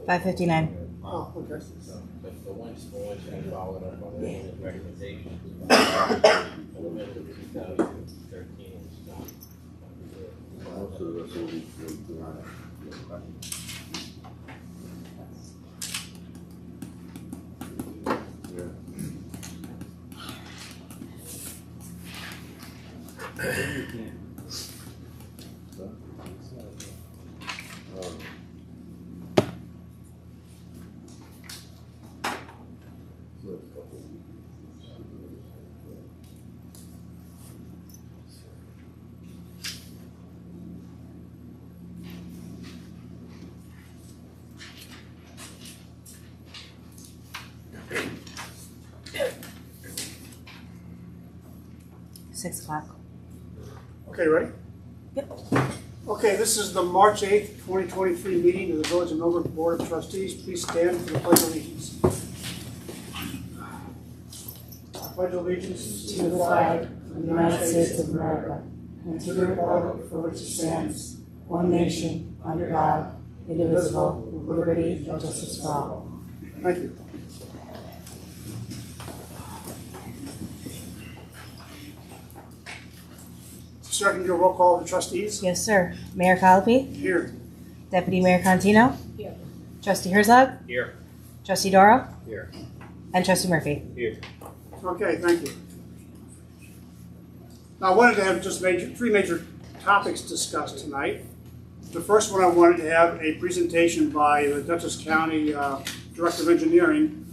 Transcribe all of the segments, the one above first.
$559. Oh, okay. But the once we followed up on the recommendations, the limit of 2013 is not. Also, that's what we $6 o'clock. Okay, ready? Yep. Okay, this is the March 8th, 2023 meeting of the Village of Millbrook Board of Trustees. Please stand for the Pledge of Allegiance. I pledge allegiance To the flag of the United States of America and to the republic for which it stands, one nation, under God, indivisible, with liberty and justice for all. Thank you. Sir, can you do a roll call of the trustees? Yes, sir. Mayor Colopy, Here. Deputy Mayor Contino, Here. Trustee Herzog, Here. Trustee Doro, Here. and Trustee Murphy. Here. Okay, thank you. Now, I wanted to have just three major topics discussed tonight. The first one, I wanted to have a presentation by the Dutchess County Director of Engineering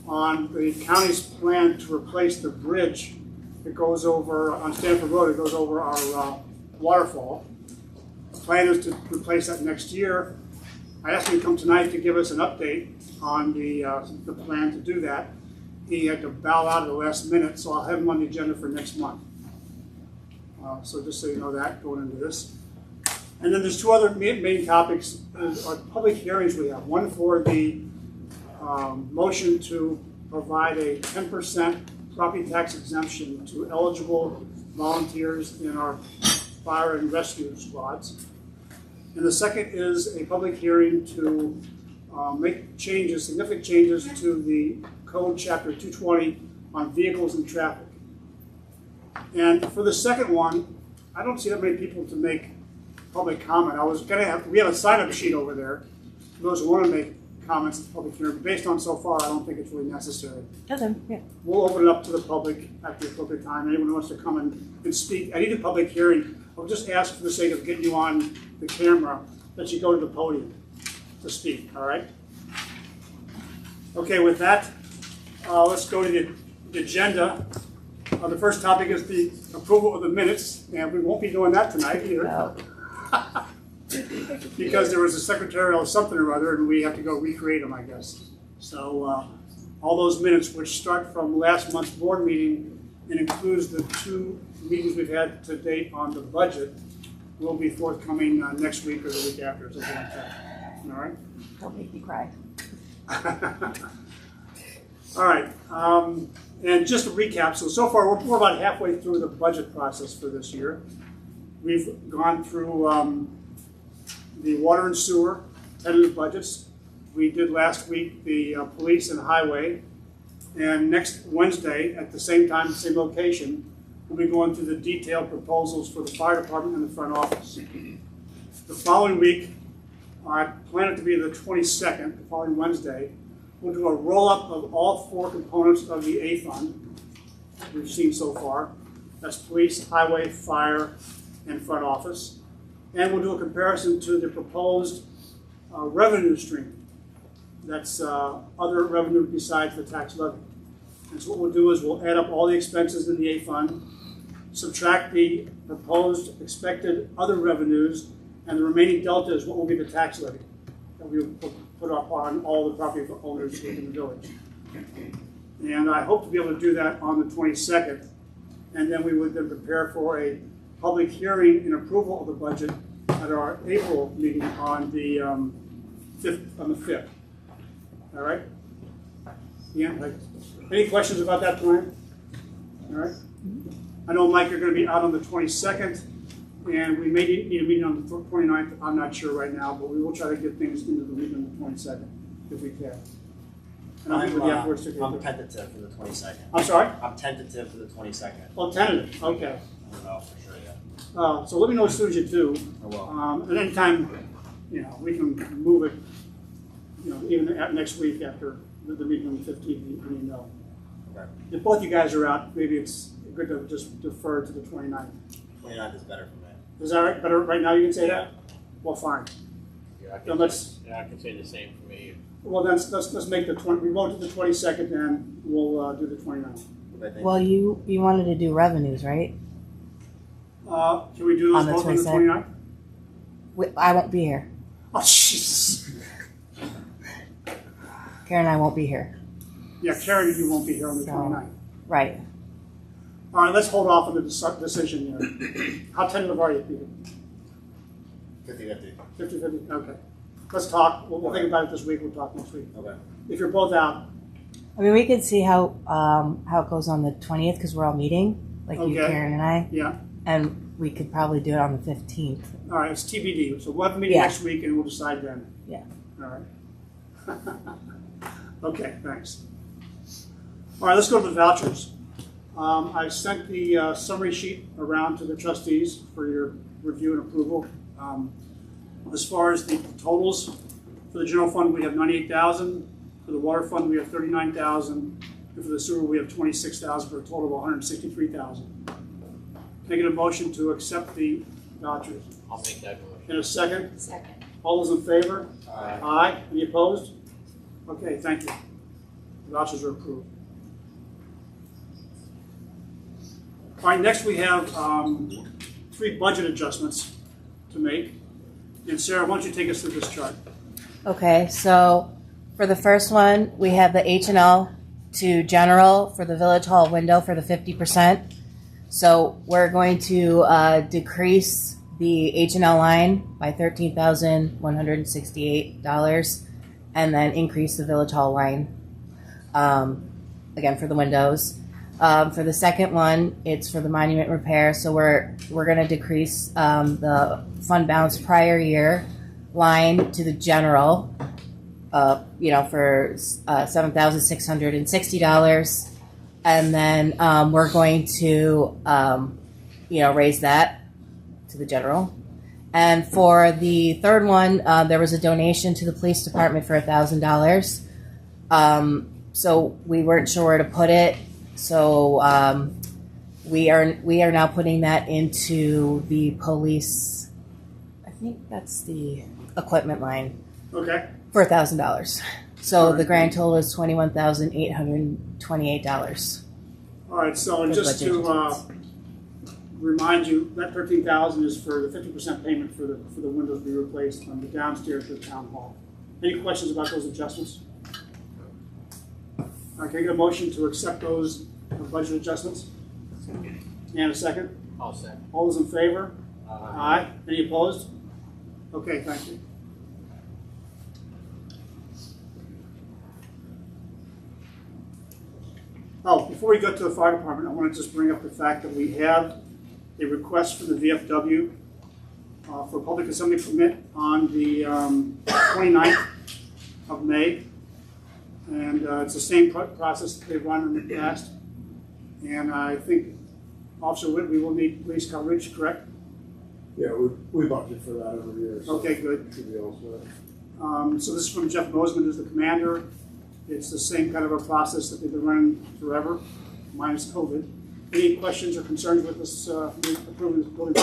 on the county's plan to replace the bridge that goes over on Stanford Road. It goes over our waterfall. The plan is to replace that next year. I asked him to come tonight to give us an update on the plan to do that. He had to bow out at the last minute, so I'll have him on the agenda for next month. So just so you know that going into this. And then there's two other main topics, are public hearings we have. One for the motion to provide a 10% property tax exemption to eligible volunteers in our fire and rescue squads. And the second is a public hearing to make changes, significant changes to the Code Chapter 220 on vehicles and traffic. And for the second one, I don't see that many people to make public comment. We have a sign-up sheet over there for those who want to make comments at the public hearing. But based on so far, I don't think it's really necessary. Okay, yeah. We'll open it up to the public at the appropriate time. Anyone who wants to come and speak. I need a public hearing. I'll just ask for the sake of getting you on the camera that you go to the podium to speak, all right? Okay, with that, let's go to the agenda. The first topic is the approval of the minutes, and we won't be doing that tonight either. No. Because there was a secretarial something or other, and we have to go recreate them, I guess. So all those minutes, which start from last month's board meeting and includes the 2 meetings we've had to date on the budget, will be forthcoming next week or the week after, something like that. All right? Don't make me cry. All right. And just to recap, so far we're about halfway through the budget process for this year. We've gone through the water and sewer tentative budgets. We did last week the police and highway. And next Wednesday, at the same time, same location, we'll be going through the detailed proposals for the fire department and the front office. The following week, I plan it to be the 22nd, the following Wednesday, we'll do a roll-up of all 4 components of the A fund we've seen so far. That's police, highway, fire, and front office. And we'll do a comparison to the proposed revenue stream. That's other revenue besides the tax levy. And so what we'll do is we'll add up all the expenses in the A fund, subtract the proposed expected other revenues, and the remaining delta is what will be the tax levy that we will put up on all the property owners within the village. And I hope to be able to do that on the 22nd. And then we would then prepare for a public hearing and approval of the budget at our April meeting on the 5th. All right? Yeah. Any questions about that plan? All right. I know, Mike, you're going to be out on the 22nd, and we may need a meeting on the 29th. I'm not sure right now, but we will try to get things into the meeting on the 22nd if we can. And I'll meet with the efforts to get I'm there. tentative for the 22nd. I'm sorry? I'm tentative for the 22nd. Oh, tentative, okay. I don't know for sure yet. So let me know as soon as you do. I will. And anytime, we can move it, even next week after the meeting on the 15th, when you know. Okay. If both you guys are out, maybe it's good to just defer to the 29th. 29th is better for me. Is that right? Better right now you can say that? Well, fine. Yeah, I Then let's, can say the same for me. well, then let's make we vote to the 22nd, and we'll do the 29th. But I think Well, you wanted to do revenues, right? Can we do those On the both on the 22nd? 29th? I won't be here. Oh, Jesus. Karen and I won't be here. Yeah, Karen, you won't be here on the So- 29th. Right. All right, let's hold off on the decision here. How tentative are you, Peter? 50-50. 50-50? Okay. Let's talk. We'll think about it this week. We'll talk next week. Okay. If you're both out, I mean, we could see how it goes on the 20th because we're all meeting, like you, Okay. Karen, and I, yeah. and we could probably do it on the 15th. All right, it's TBD. So we'll have a meeting Yeah. next week, and we'll decide then. Yeah. All right. Okay, thanks. All right, let's go to the vouchers. I sent the summary sheet around to the trustees for your review and approval. As far as the totals, for the general fund, we have $98,000. For the water fund, we have $39,000. And for the sewer, we have $26,000 for a total of $163,000. Can I get a motion to accept the vouchers? I'll make that motion. In a second? Second. All those in favor? Aye. Aye. Any opposed? Okay, thank you. The vouchers are approved. All right, next we have 3 budget adjustments to make. And Sarah, why don't you take us through this chart? Okay, so for the first one, we have the H&L to general for the Village Hall window for the 50%. So we're going to decrease the H&L line by $13,168 and then increase the Village Hall line, again, for the windows. For the second one, it's for the monument repair. So we're going to decrease the fund balance prior year line to the general, for $7,660, and then we're going to raise that to the general. And for the third one, there was a donation to the police department for $1,000. So we weren't sure where to put it. So we are now putting that into the police. I think that's the equipment line Okay. for $1,000. So All right. the grand total is $21,828. All right, so For just budget to remind you, that $13,000 is for the 50% payment for the windows to be replaced on the downstairs of the town hall. Any questions about those adjustments? All right, can I get a motion to accept those budget adjustments? And a second? I'll second. All those in favor? Aye. Any opposed? Okay, thank you. Oh, before we go to the fire department, I want to just bring up the fact that we have a request from the VFW for a public assembly permit on the 29th of May. And it's the same process that they've run in the past. And I think Officer Whitby will need police coverage, correct? Yeah, we budget for that every year. So Okay, good. should be all set. So this is from Jeff Bozeman, who's the commander. It's the same kind of a process that they've been running forever, minus COVID. Any questions or concerns with this approving this building?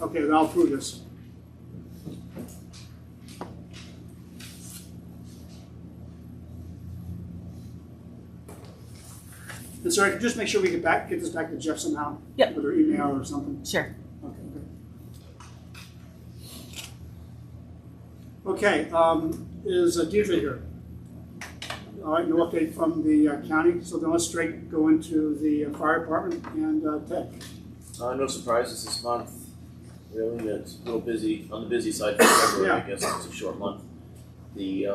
Okay, then I'll approve this. And sorry, just make sure we get this back to Jeff somehow. Yep. With her email or something. Sure. Okay, good. Okay, is Deirdre here? All right, no update from the county, so then let's straight go into the fire department and Ted. No surprises this month, really. It's a little busy, on the busy side for February, I Yeah. guess it's a short month. The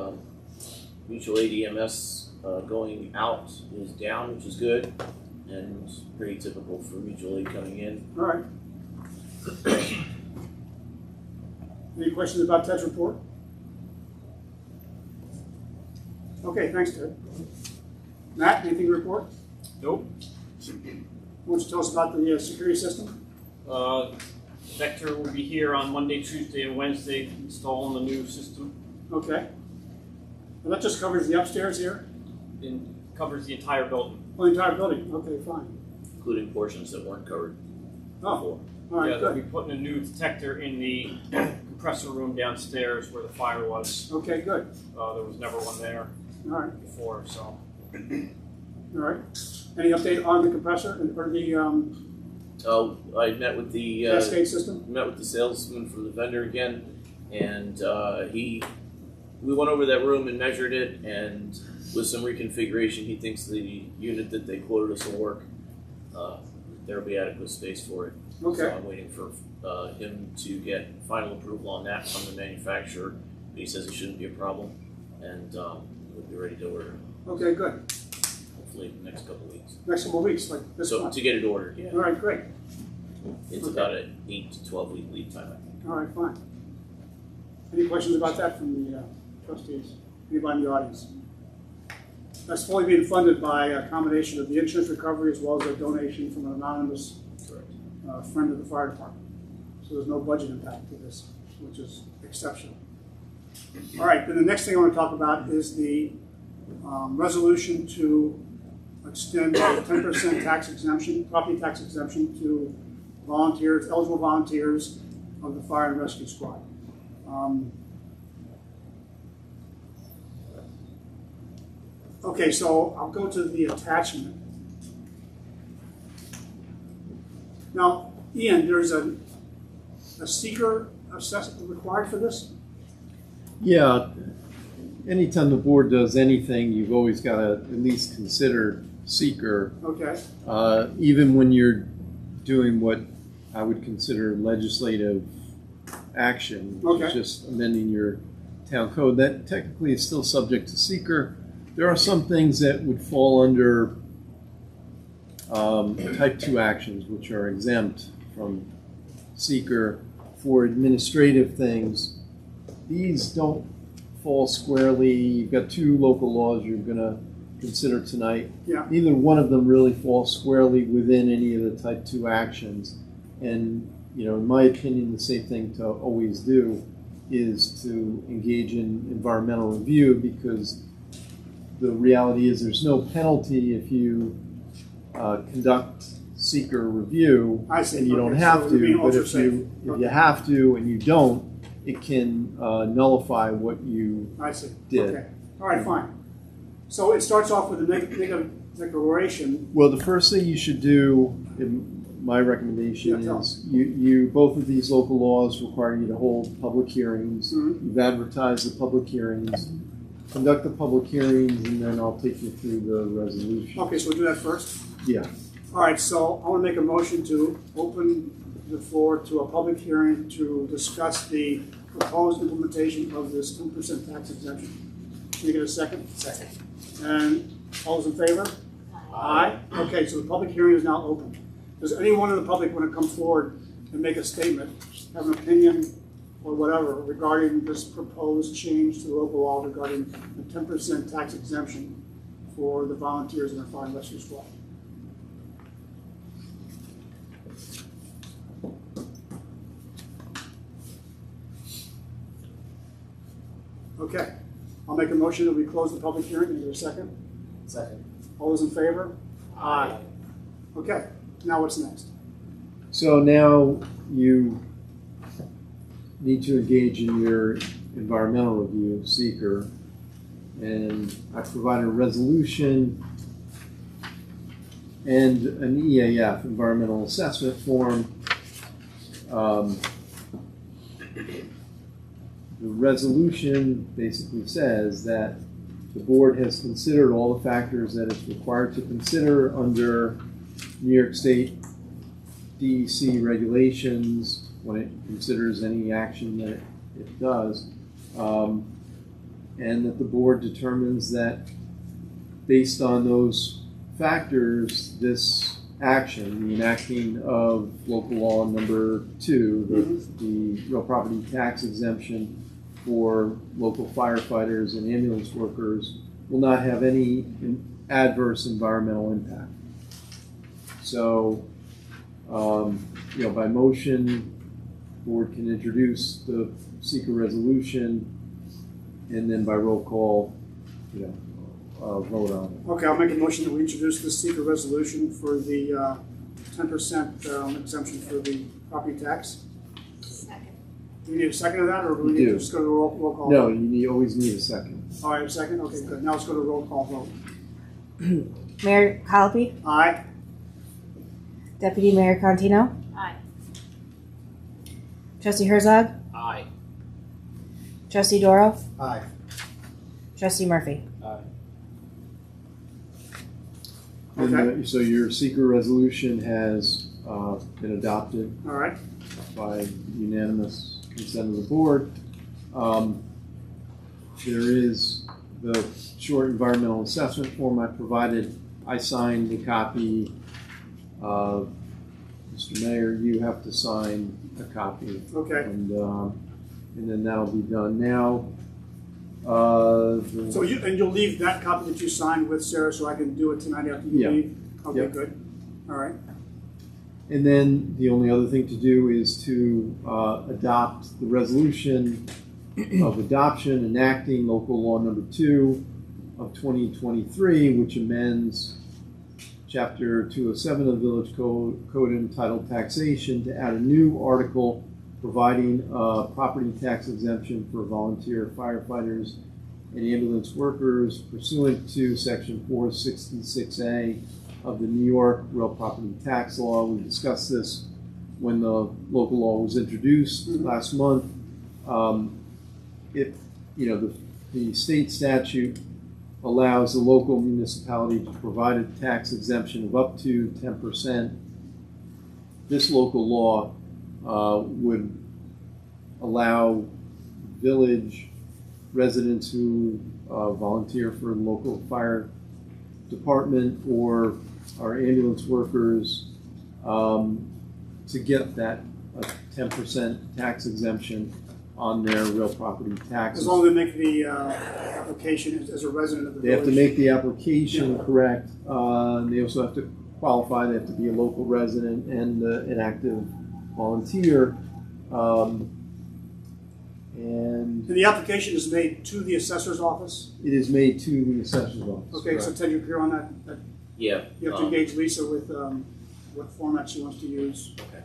mutual aid EMS going out is down, which is good. and pretty typical for mutual aid coming in. All right. Any questions about Ted's report? Okay, thanks, Ted. Matt, anything to report? Nope. Why don't you tell us about the security system? Vector will be here on Monday, Tuesday, and Wednesday installing the new system. Okay. And that just covers the upstairs here? It covers the entire building. Oh, the entire building? Okay, fine. Including portions that weren't covered Oh, before. all right, Yeah, they'll be good. putting a new detector in the compressor room downstairs where the fire was. Okay, good. There was never one there All right, before, so. all right. Any update on the compressor or the Oh, I met with the cascade system? met with the salesman from the vendor again, and we went over that room and measured it, and with some reconfiguration, he thinks the unit that they quoted us will work. There'll be adequate space for it. Okay. So I'm waiting for him to get final approval on that from the manufacturer. But he says it shouldn't be a problem, and we'll be ready to order Okay, good. hopefully in the next couple of weeks. Next couple of weeks, like this So month. to get it ordered, yeah, All right, great. it's Okay. about an 8 to 12 week lead time, I think. All right, fine. Any questions about that from the trustees? Anybody in the audience? That's fully being funded by a combination of the insurance recovery as well as a donation from an anonymous Correct. friend of the fire department. So there's no budget impact to this, which is exceptional. All right, then the next thing I want to talk about is the resolution to extend the 10% tax exemption, property tax exemption to volunteers, eligible volunteers of the fire and rescue squad. Okay, so I'll go to the attachment. Now, Ian, there's a seeker assessment required for this? Yeah, anytime the board does anything, you've always got to at least consider seeker, Okay, even when you're doing what I would consider legislative action, which is Okay. just amending your town code. That technically is still subject to seeker. There are some things that would fall under type 2 actions, which are exempt from seeker. For administrative things, these don't fall squarely. You've got 2 local laws you're going to consider tonight. yeah, Neither one of them really falls squarely within any of the type 2 actions. And, you know, in my opinion, the safe thing to always do is to engage in environmental review, because the reality is there's no penalty if you conduct seeker review I see. and you don't Okay, have so we're being to, but ultra if safe. you have to and you don't, it can nullify what you I see. did. Okay, all right, fine. So it starts off with a negative declaration. Well, the first thing you should do, in my recommendation, Yeah, tell is you both of these local laws require you to hold public hearings. Mhm. You've advertised the public hearings. Conduct the public hearings, and then I'll take you through the resolution. Okay, so we'll do that first. Yeah. All right, so I want to make a motion to open the floor to a public hearing to discuss the proposed implementation of this 10% tax exemption. Can you get a second? Second. And all those in favor? Aye. Okay, so the public hearing is now open. Does anyone in the public want to come forward and make a statement, have an opinion, or whatever regarding this proposed change to the local law regarding the 10% tax exemption for the volunteers in the fire and rescue squad? Okay, I'll make a motion that we close the public hearing. Is there a second? Second. All those in favor? Aye. Okay, now what's next? So now you need to engage in your environmental review, seeker, and I provided a resolution and an EAF, environmental assessment form. The resolution basically says that the board has considered all the factors that it's required to consider under New York State DEC regulations when it considers any action that it does, and that the board determines that based on those factors this action, the enacting of local law number 2, the real property tax exemption for local firefighters and ambulance workers, will not have any adverse environmental impact. So, by motion, board can introduce the seeker resolution, and then by roll call, vote on it. Okay, I'll make a motion that we introduce the secret resolution for the 10% exemption for the property tax. Second. Do we need a second of that, or do we We need do. to just go to roll call? No, you always need a second. All right, a second? Okay, good. Now let's go to roll call vote. Mayor Calapi, Aye. Deputy Mayor Contino, Aye. Trustee Herzog, Aye. Trustee Doro, Aye. Trustee Murphy. And so your seeker resolution has been adopted All right. by unanimous consent of the board. There is the short environmental assessment form I provided. I signed the copy. Mr. Mayor, you have to sign a copy. Okay. And then that'll be done now. So you'll leave that copy that you signed with Sarah, so I can do it tonight after you Yeah. leave? Okay, Yep. good. All right. And then the only other thing to do is to adopt the resolution of adoption enacting local law number 2 of 2023, which amends chapter 207 of the Village Code entitled Taxation to add a new article providing a property tax exemption for volunteer firefighters and ambulance workers pursuant to section 466A of the New York Real Property Tax Law. We discussed this when the local law was introduced last month. The state statute allows the local municipality to provide a tax exemption of up to 10%. This local law would allow village residents who volunteer for the local fire department or our ambulance workers to get that 10% tax exemption on their real property taxes. As long as they make the application as a resident of the They village. have to make the application correct. They also have to qualify. They have to be a local resident and an active volunteer. And And the application is made to the assessor's office? it is made to the assessor's office. Okay, so correct. Ted, you clear on that? Yeah. You have to engage Lisa with what format she wants to use. Okay.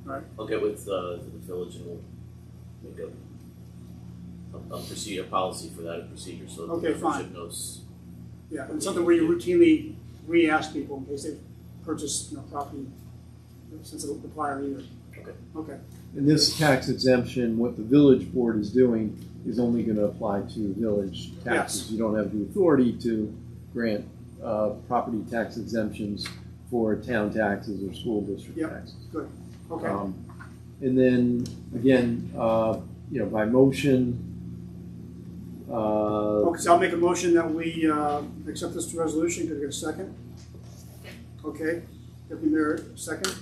Right. I'll get with the village and we'll make a procedure, policy for that, a procedure, so Okay, the fine. membership knows. Yeah, and something where you routinely re-ask people in case they've purchased property since the prior year. Okay. Okay. And this tax exemption, what the village board is doing, is only going to apply to village taxes. Yes. You don't have the authority to grant property tax exemptions for town taxes or school district Yep. taxes. Good. Okay. And then again, by motion. Okay, so I'll make a motion that we accept this resolution. Could I get a second? Okay. Deputy Mayor, second.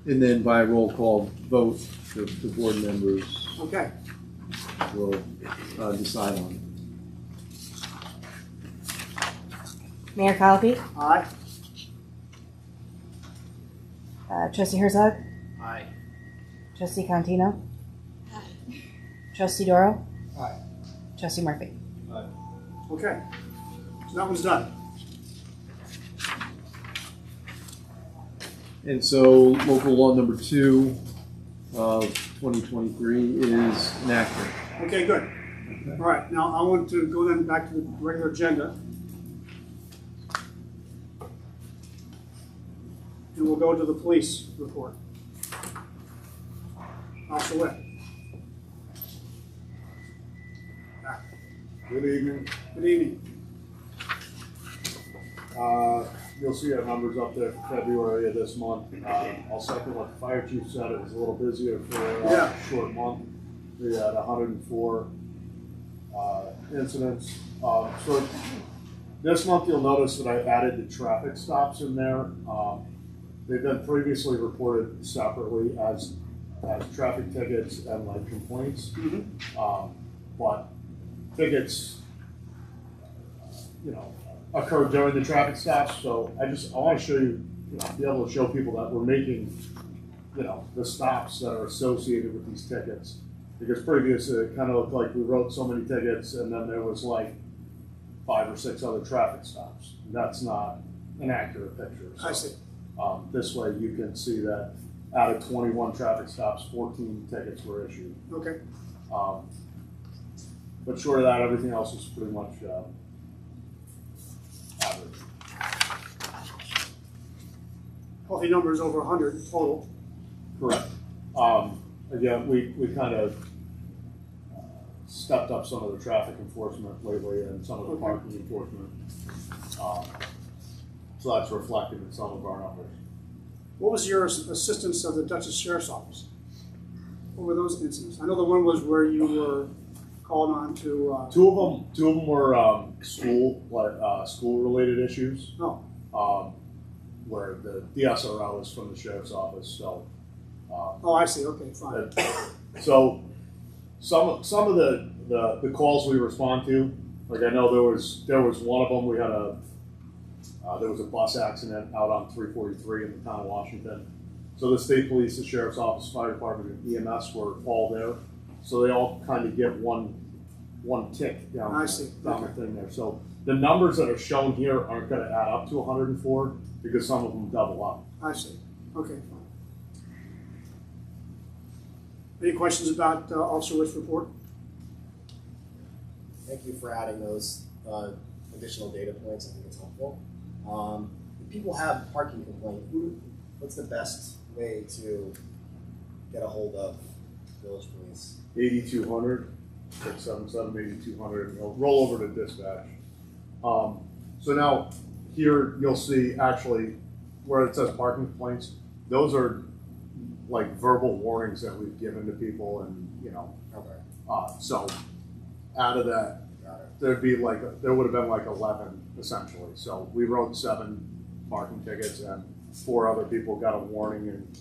And then by roll call vote, the board members Okay. will decide on it. Mayor Calapi, Aye. Trustee Herzog, Aye. Trustee Contino, Trustee Doro, Aye. Trustee Murphy. Okay. So that one's done. And so local law number 2 of 2023 is enacted. Okay, good. All right. Now I want to go then back to the regular agenda. And we'll go to the police report. Officer Witt. Good evening. Good evening. You'll see our numbers up there for February of this month. I'll second what the fire chief said. It was a little busier for Yeah. a short month. We had 104 incidents. So This month you'll notice that I added the traffic stops in there. They've been previously reported separately as traffic tickets and like complaints. But tickets, occur during the traffic stops. So I want to show you, be able to show people that we're making, the stops that are associated with these tickets. Because previously it kind of looked like we wrote so many tickets and then there was like 5 or 6 other traffic stops. That's not an accurate picture. So, I see. this way you can see that out of 21 traffic stops, 14 tickets were issued. Okay. But short of that, everything else is pretty much average. Healthy numbers over 100 total. Correct. Again, we kind of stepped up some of the traffic enforcement lately and some of the parking enforcement. So that's reflected in some of our numbers. What was your assistance of the Dutchess Sheriff's Office? What were those incidents? I know the one was where you were called on to. Two of them were school related issues. Oh. Where the SRO is from the sheriff's office. So. Oh, I see. Okay, fine. So some of the calls we respond to, like I know there was one of them. We had there was a bus accident out on 343 in the town of Washington. So the state police, the sheriff's office, fire department, and EMS were all there. So they all kind of get one tick down, I see. down the thing there. So the numbers that are shown here aren't going to add up to 104 because some of them double up. I see. Okay, fine. Any questions about Officer Witt's report? Thank you for adding those additional data points. I think it's helpful. If people have parking complaint, what's the best way to get a hold of village police? 8200, 677-8200, and you'll roll over to dispatch. So now here you'll see actually where it says parking complaints, those are like verbal warnings that we've given to people, and Okay. so out of that, Got it. there would have been like 11 essentially. So we wrote 7 parking tickets, and 4 other people got a warning, and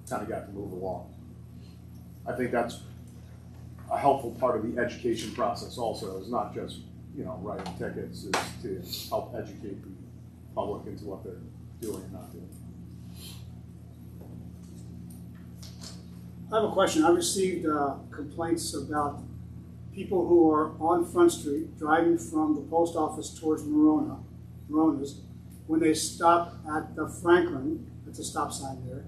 kind of got to move along. I think that's a helpful part of the education process. Also, is not just writing tickets, is to help educate the public into what they're doing and not doing. I have a question. I received complaints about people who are on Front Street driving from the post office towards Morona's. When they stop at the Franklin, at the stop sign there,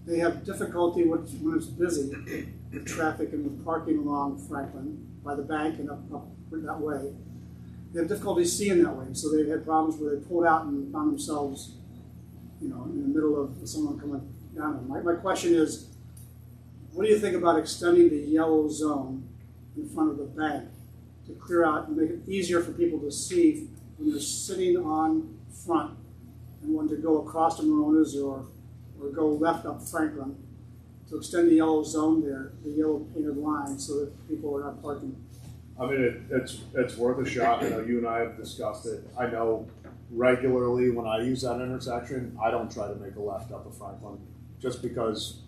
they have difficulty when it's busy, the traffic and the parking along Franklin by the bank and up that way. They have difficulty seeing that way, so they've had problems where they pulled out and found themselves, in the middle of someone coming down them. My question is, what do you think about extending the yellow zone in front of the bank to clear out and make it easier for people to see when they're sitting on front and want to go across to Morona's or go left up Franklin, to extend the yellow zone there, the yellow painted line, so that people are not parking? I mean, it's worth a shot. I know you and I have discussed it. I know regularly when I use that intersection, I don't try to make a left up of Franklin just because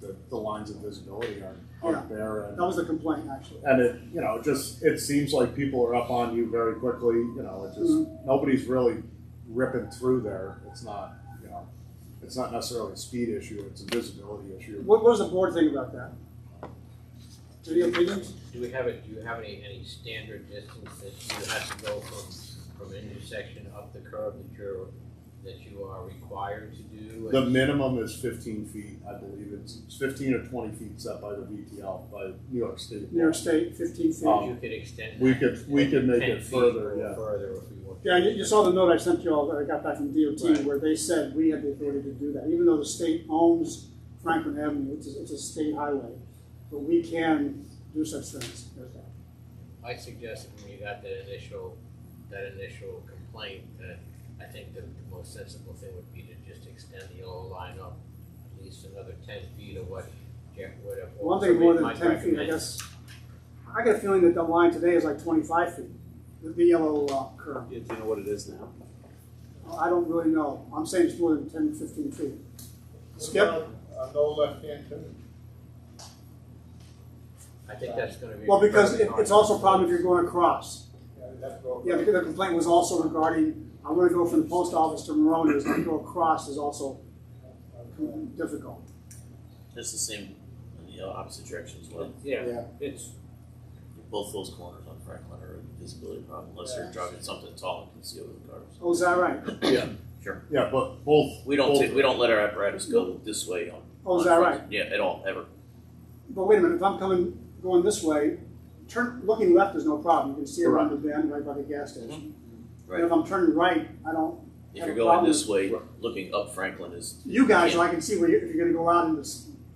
the lines of visibility aren't there. And, That was the complaint, actually. and it seems like people are up on you very quickly. It just nobody's really ripping through there. It's not it's not necessarily a speed issue. It's a visibility issue. What does the board think about that? Any opinions? Do you have any standard distance that you have to go from an intersection up the curb that you are required to do? The minimum is 15 feet, I believe. It's 15 or 20 feet set by the VTL, by New York State. New York State, 15 feet. You could extend We that could make 10 it feet further, or yeah. further if we want. Yeah, you saw the note I sent you all that I got back from DOT, Right. where they said we had the authority to do that, even though the state owns Franklin Avenue. It's a state highway, but we can do such things as that. I suggested when you got that initial complaint that I think the most sensible thing would be to just extend the yellow line up at least another 10 feet of what Jeff would have. One thing more than might 10 feet, I recommend. guess. I get a feeling that the line today is like 25 feet. the yellow curve. Do you know what it is now? I don't really know. I'm saying it's more than 10, 15 feet. Skip? No left-hand turn. I think that's gonna be. Well, because very it's also a problem if you're going across. Yeah, that's go. Yeah, the complaint was also regarding, I want to go from the post office to Maroney's, and to go across is also difficult. It's the same in the opposite direction as well. Yeah, it's, Both those corners on Franklin are a visibility problem unless you're driving something tall and can see over the cars. Oh, is that right? Yeah, Sure. yeah, but both. We don't both- we don't let our apparatus go this way on. Oh, is on that Franklin. right? Yeah, at all, ever. But wait a minute, if I'm going this way, looking left is no problem. You can see around the bend right by the gas station. Right. And if I'm turning right, I don't If have you're a going problem this with- way, looking up Franklin is. You guys, Yeah. I can see where if you're going to go out and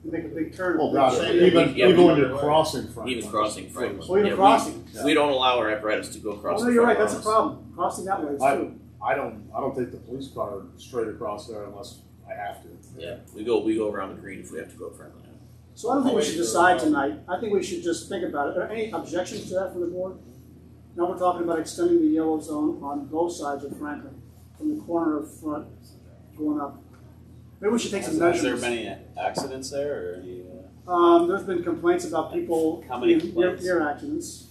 make a big turn. Oh, God, Yeah, even yeah, when you're crossing Franklin. Even crossing Franklin. Oh, even Yeah, crossing. We don't allow our apparatus to go across. Oh, no, the you're right. front That's a lines. problem. Crossing that way is I- true. I don't take the police car straight across there unless I have to. Yeah, we go around the green if we have to go Franklin. So I don't think we should decide tonight. I think we should just think about it. Are any objections to that from the board? Now we're talking about extending the yellow zone on both sides of Franklin, from the corner of front going up. Maybe we should take some Has there measurements. been any accidents there or any, There's been complaints about people How many in complaints? ear accidents.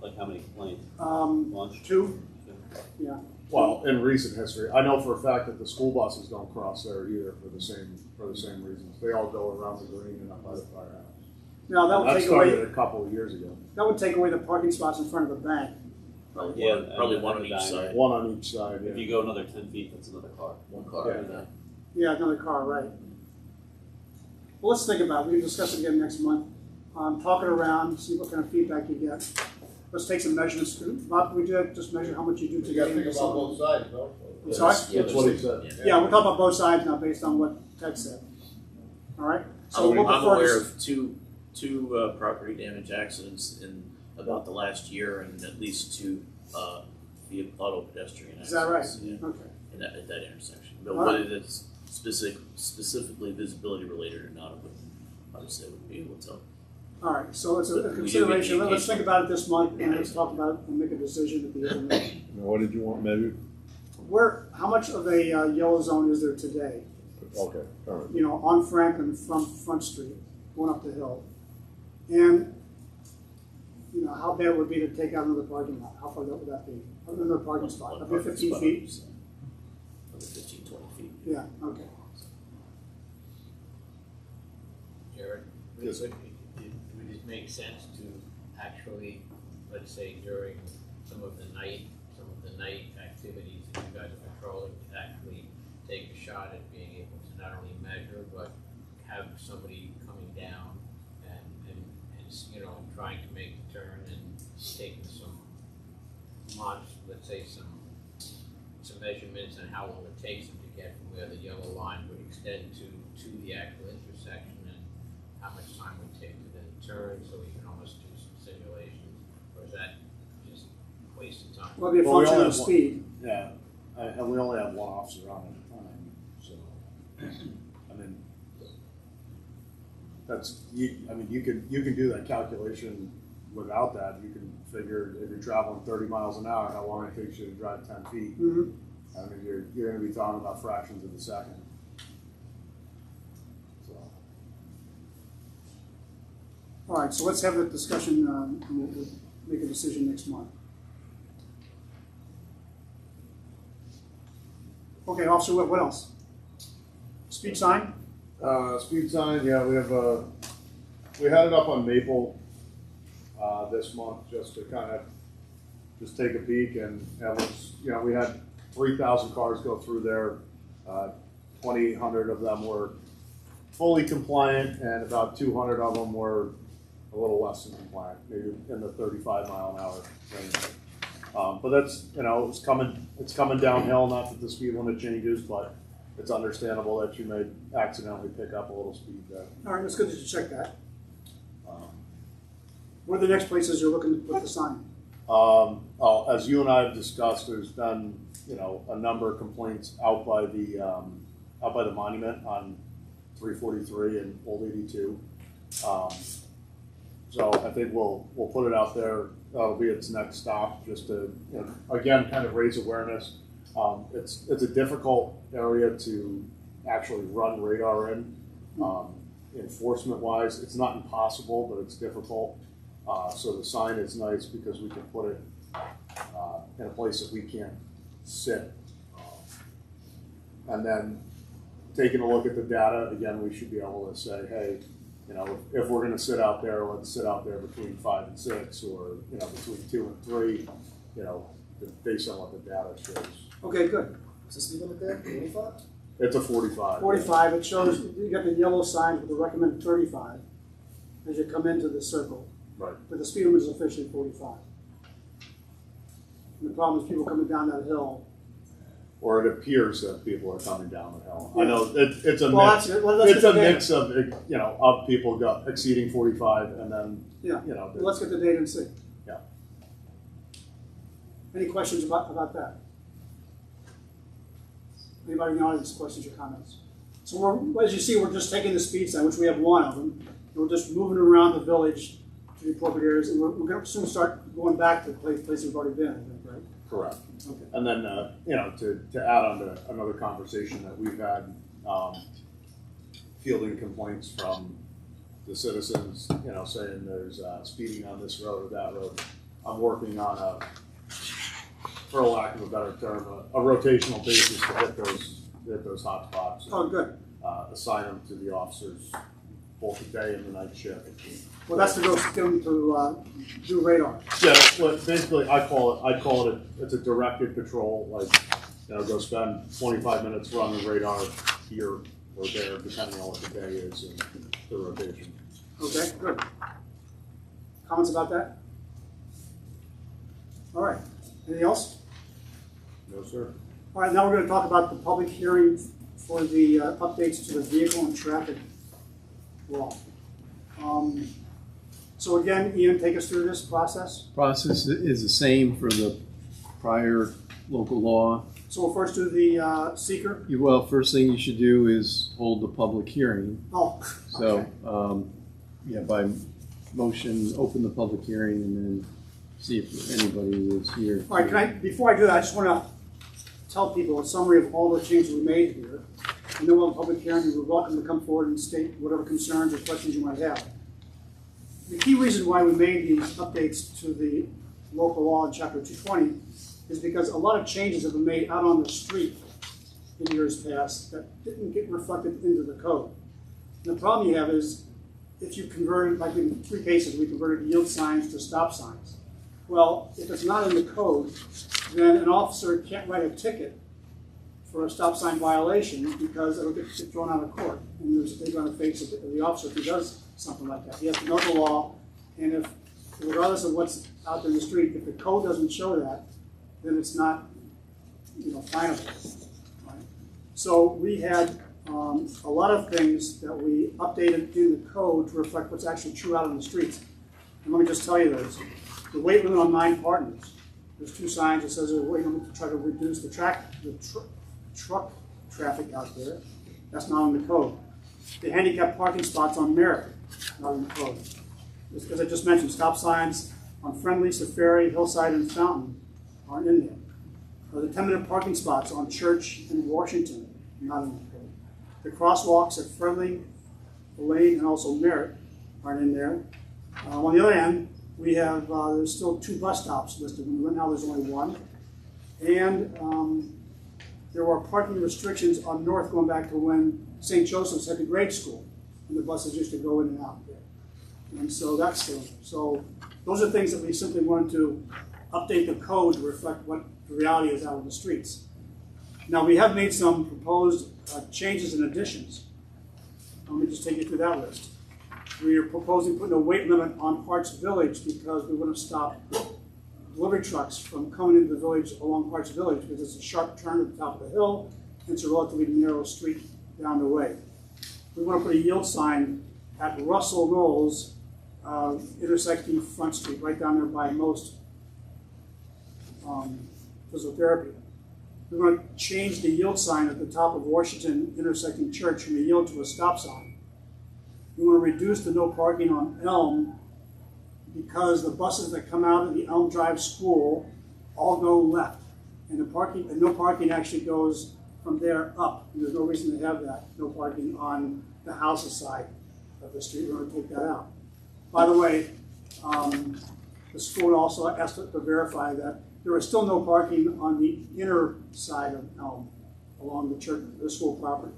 like how many complaints? 2. Yeah. Well, in recent history, I know for a fact that the school buses don't cross there either for the same reasons. They all go around the green and up by the firehouse. Now that And would that take started away a couple of years ago. the parking spots in front of the bank. Probably Yeah, one, probably and one on the each diner. side. One on each side. If Yeah. you go another 10 feet, that's another car. One car. Yeah. Yeah, another car, right. Well, let's think about it. We can discuss it again next month. Talk it around, see what kind of feedback you get. Let's take some measurements. Bob, we just measure how much you do You gotta today. think about both sides, no? I'm sorry? Yeah, That's what he said. Yeah. Yeah, we're talking about both sides now based on what Ted said. All right? So we'll I'm defer aware to- of two property damage accidents in about the last year, and at least 2 auto pedestrian accidents. Is that right? Yeah, Okay. at that intersection. But All right. whether that's specifically visibility related or not, I would say I wouldn't be able to tell. All right, so it's But a we do consideration. get the Let's think about it this month and let's talk about it and make a decision at the end of it. What did you want measured? How much of a yellow zone is there today? Okay, all right. You know, on Franklin from Front Street, going up the hill. And, you know, how bad would it be to take out another parking lot? How far would that be? Another parking spot, One that'd be parking 15 spot, feet? so, Another 15, 20 feet. Yeah, okay. Jared, Yes. would it make sense to actually, let's say during some of the night activities that you guys are patrolling, to actually take a shot at being able to not only measure, but have somebody coming down and you know, trying to make the turn and taking some let's say some measurements on how long it takes them to get from where the yellow line would extend to the actual intersection, and how much time it would take to then turn, so we can almost do some simulations, or is that just a waste of time? Well, it'd be a Well, we function only of have one- speed. Yeah, and we only have one officer on at a time, so, I mean, you can do that calculation without that. You can figure if you're traveling 30 miles an hour, how long it takes you to drive 10 feet. Mhm. I mean, you're gonna be talking about fractions of a second. So, All right, so let's have that discussion, and we'll make a decision next month. Okay, Officer, what else? Speed sign? speed sign, yeah, we had it up on Maple, this month just to kind of just take a peek, and it was, you know, we had 3,000 cars go through there. 2,800 of them were fully compliant, and about 200 of them were a little less than compliant, maybe in the 35 mile an hour range. But that's, you know, it's coming downhill. Not that the speed limit changes, but it's understandable that you may accidentally pick up a little speed there. All right, that's good that you check that. Um, What are the next places you're looking to put the sign? As you and I have discussed, there's been, you know, a number of complaints out by the monument on 343 and Old 82. So I think we'll put it out there. That'll be its next stop, just to, again, kind of raise awareness. It's a difficult area to actually run radar in. Enforcement wise, it's not impossible, but it's difficult. So the sign is nice because we can put it in a place that we can't sit. And then taking a look at the data, again, we should be able to say, hey, if we're going to sit out there, let's sit out there between 5 and 6, or between 2 and 3, based on what the data shows. Okay, good. What's the speed limit there? 25? It's a 45. 45, it shows, you got the yellow sign with the recommended 35 as you come into the circle. Right. But the speed limit is officially 45. And the problem is people coming down that hill. Or it appears that people are coming down the hill. Yeah. I know it's a Well, mix. let's It's get a the data. mix of people exceeding 45, and then Yeah. Let's get the data and see. Yeah. Any questions about that? Anybody in the audience, questions or comments? So as you see, we're just taking the speed sign, which we have one of them, and we're just moving around the village to the appropriate areas, and we're going to soon start going back to the place we've already been, I think, right? correct. Okay. And then to add on to another conversation that we've had, fielding complaints from the citizens, saying there's speeding on this road or that road. I'm working on for lack of a better term, a rotational basis to hit those hot spots. Oh, good. Assign them to the officers, both the day and the night shift. Well, that's to go to do radar. Yeah, well, basically, I'd call it it's a directed patrol. Like, go spend 25 minutes running radar here or there, depending on what the day is and the rotation. Okay, good. Comments about that? All right. Anything else? No, sir. All right, now we're going to talk about the public hearing for the updates to the vehicle and traffic law. So again, Ian, take us through this process. Process is the same for the prior local law. So we'll first do the seeker. Well, first thing you should do is hold the public hearing. Oh, So, okay. by motion, open the public hearing and then see if anybody is here. All right, before I do that, I just want to tell people a summary of all the changes we made here. And then we'll have a public hearing. You're welcome to come forward and state whatever concerns or questions you might have. The key reason why we made these updates to the local law in Chapter 220 is because a lot of changes have been made out on the street in years past that didn't get reflected into the code. And the problem you have is if you converted, like in 3 cases, we converted yield signs to stop signs. Well, if it's not in the code, then an officer can't write a ticket for a stop sign violation because it'll get thrown out of court. And they're going to face the officer if he does something like that. He has to know the law, and if, regardless of what's out there in the street, if the code doesn't show that, then it's not, finable. Right? So we had a lot of things that we updated in the code to reflect what's actually true out on the streets. And let me just tell you those. The weight limit on 9 partners. There's 2 signs that says there's a weight limit to try to reduce the truck traffic out there. That's not in the code. The handicap parking spots on Merritt, not in the code. As I just mentioned, stop signs on Friendly, Safari, Hillside, and Fountain aren't in there. The 10-minute parking spots on Church and Washington, not in the code. The crosswalks at Friendly, Lane, and also Merritt aren't in there. On the other hand, we have, there's still 2 bus stops listed. Right now there's only 1. And there were parking restrictions on North going back to when St. Joseph's had the grade school, and the buses used to go in and out there. And so that's so those are things that we simply wanted to update the code to reflect what the reality is out on the streets. Now we have made some proposed changes and additions. Let me just take you through that list. We are proposing putting a weight limit on Parts Village because we want to stop delivery trucks from coming into the village along Parts Village because it's a sharp turn at the top of the hill. And it's a relatively narrow street down the way. We want to put a yield sign at Russell Knowles, intersecting Front Street, right down there by most physical therapy. We want to change the yield sign at the top of Washington, intersecting Church, from a yield to a stop sign. We want to reduce the no parking on Elm because the buses that come out of the Elm Drive School all go left. And no parking actually goes from there up. And there's no reason to have that, no parking on the houses side of the street. We're going to take that out. By the way, the school also asked us to verify that there is still no parking on the inner side of Elm along the school property.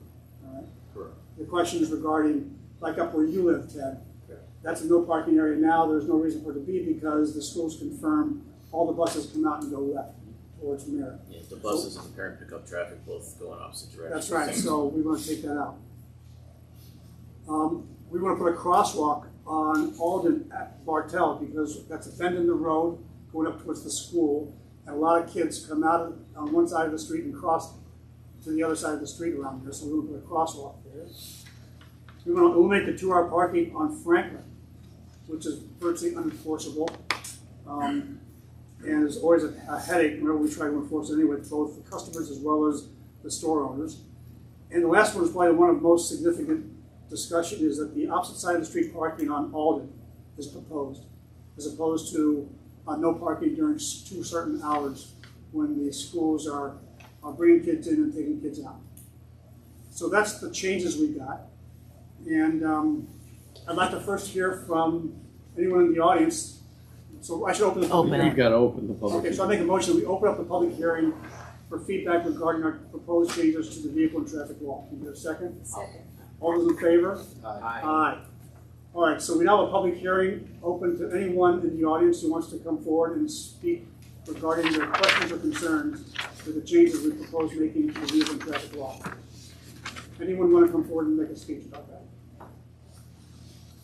All right? Correct. The question is regarding, like up where you live, Ted. Okay. That's a no parking area now. There's no reason for it to be because the schools confirm all the buses come out and go left towards Merritt. Yeah, the buses and the parent pickup traffic both go in opposite directions. That's right. So we want to take that out. We want to put a crosswalk on Alden at Bartell because that's a bend in the road going up towards the school. And a lot of kids come out on one side of the street and cross to the other side of the street around here. So we're going to put a crosswalk there. We want to eliminate the 2-hour parking on Franklin, which is virtually unenforceable. And there's always a headache whenever we try to enforce it anyway, both the customers as well as the store owners. And the last one is probably one of the most significant discussion is that the opposite side of the street parking on Alden is proposed, as opposed to no parking during 2 certain hours when the schools are bringing kids in and taking kids out. So that's the changes we got. And I'd like to first hear from anyone in the audience. So I should open the public hearing. You've got to open the public. Okay, so I make a motion, we open up the public hearing for feedback regarding our proposed changes to the vehicle and traffic law. Can you get a second? Second. All those in favor? Aye. Aye. All right, so we now have a public hearing open to anyone in the audience who wants to come forward and speak regarding their questions or concerns with the changes we propose making to the vehicle and traffic law. Anyone want to come forward and make a speech about that?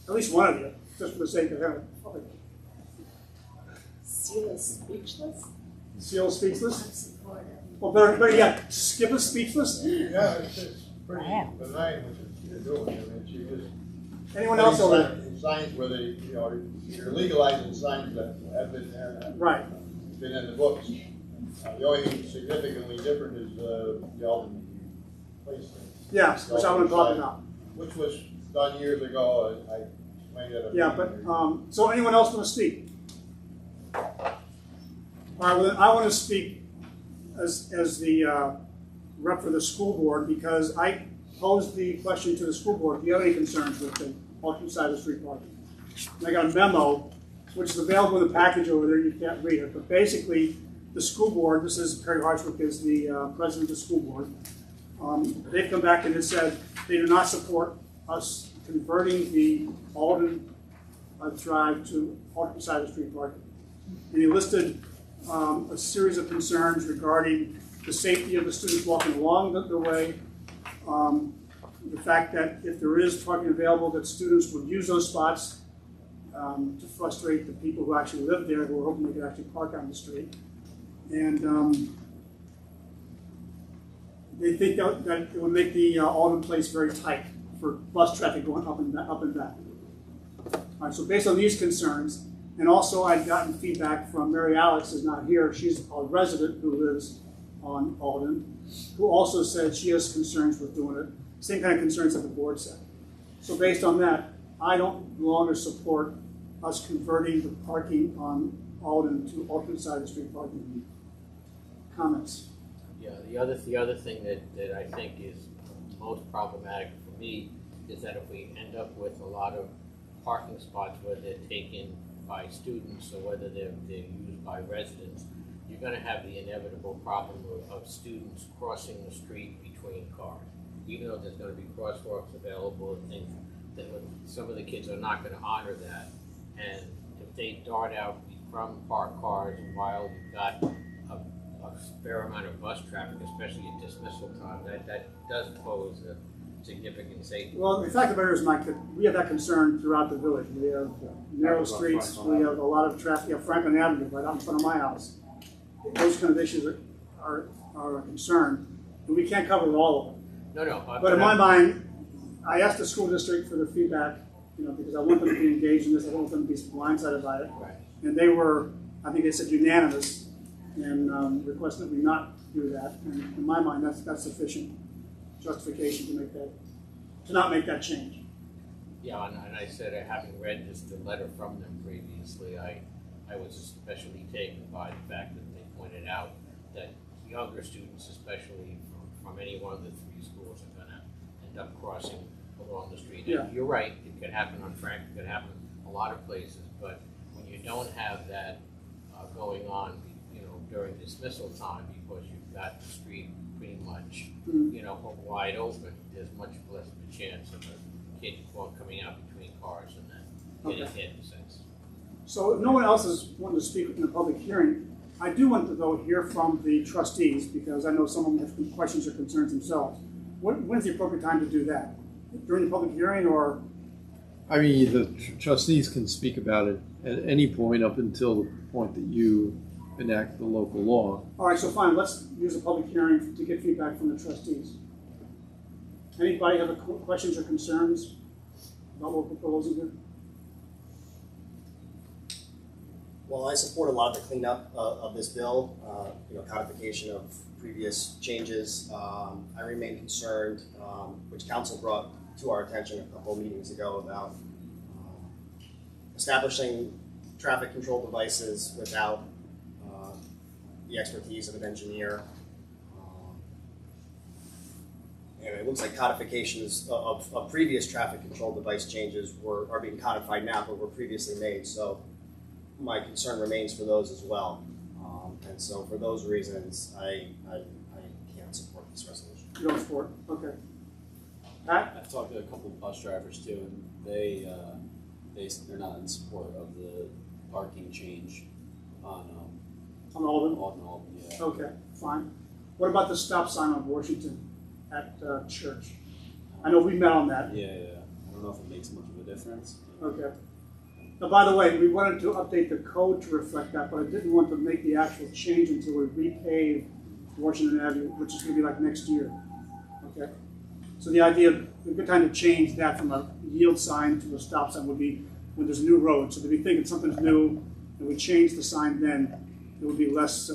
At least one of you, just for the sake of having a public. Seal is speechless? Seal speechless? I'm supportive. Well, better yet, skip a speechless? Yeah, it's pretty benign what you're doing. I mean, she just. Anyone else over there? Signs where they, you're legalizing signs that have been there. Right. Been in the books. The only thing significantly different is the Alden place thing. Yes, which I want to talk about. Which was done years ago. I explained it. Yeah, but, so anyone else want to speak? All right, well, then I want to speak as the rep for the school board because I posed the question to the school board. Do you have any concerns with the alternate side of the street parking? And I got a memo, which is available in the package over there. You can't read it, but basically, the school board. This is Perry Hartswick, is the president of the school board. They've come back and have said they do not support us converting the Alden Drive to alternate side of the street parking. And he listed a series of concerns regarding the safety of the students walking along the way, the fact that if there is parking available, that students would use those spots to frustrate the people who actually live there, who are hoping they could actually park on the street. And they think that it would make the Alden place very tight for bus traffic going up and back. All right, so based on these concerns, and also I've gotten feedback from Mary Alex, is not here. She's a resident who lives on Alden, who also said she has concerns with doing it. Same kind of concerns that the board said. So based on that, I don't longer support us converting the parking on Alden to alternate side of the street parking. Comments? Yeah, the other thing that I think is most problematic for me is that if we end up with a lot of parking spots where they're taken by students or whether they're used by residents, you're going to have the inevitable problem of students crossing the street between cars. Even though there's going to be crosswalks available and things, that some of the kids are not going to honor that. And if they dart out from parked cars while you've got a fair amount of bus traffic, especially at dismissal time, that does pose a significant safety. Well, the fact of the matter is, Mike, that we have that concern throughout the village. We have narrow streets, we have a lot of traffic. We have Franklin Avenue right out in front of my house. Those kind of issues are a concern, and we can't cover all of them. No. But in my mind, I asked the school district for the feedback, because I want them to be engaged in this. I don't want them to be blindsided by it. Right. And they were, I think they said unanimous in requesting that we not do that. And in my mind, that's sufficient justification to not make that change. Yeah, and I said, having read just the letter from them previously, I was especially taken by the fact that they pointed out that younger students, especially from any one of the three schools, are gonna end up crossing along the street. Yeah. And you're right, it could happen on Frank, it could happen a lot of places, but when you don't have that going on, during dismissal time, because you've got the street pretty much, wide open, there's much less of a chance of a kid coming out between cars and then getting hit in a sense. So if no one else is wanting to speak in the public hearing, I do want to, though, hear from the trustees, because I know some of them have some questions or concerns themselves. When's the appropriate time to do that? During the public hearing, or? I mean, the trustees can speak about it at any point up until the point that you enact the local law. All right, so fine, let's use a public hearing to get feedback from the trustees. Anybody have questions or concerns about what we're proposing here? Well, I support a lot of the cleanup of this bill, codification of previous changes. I remain concerned, which council brought to our attention a couple of meetings ago, about establishing traffic control devices without the expertise of an engineer. And it looks like codifications of previous traffic control device changes are being codified now, but were previously made. So my concern remains for those as well. And so for those reasons, I can't support this resolution. You don't support? Okay. Pat? I've talked to a couple of bus drivers too, and they're not in support of the parking change on all of them? Alden, yeah. Okay, fine. What about the stop sign on Washington at Church? I know we met on that. Yeah. I don't know if it makes much of a difference. Okay. Now, by the way, we wanted to update the code to reflect that, but I didn't want to make the actual change until we repave Washington Avenue, which is going to be like next year. Okay. So the idea, a good time to change that from a yield sign to a stop sign would be when there's a new road. So to be thinking something's new, and we change the sign then, it would be less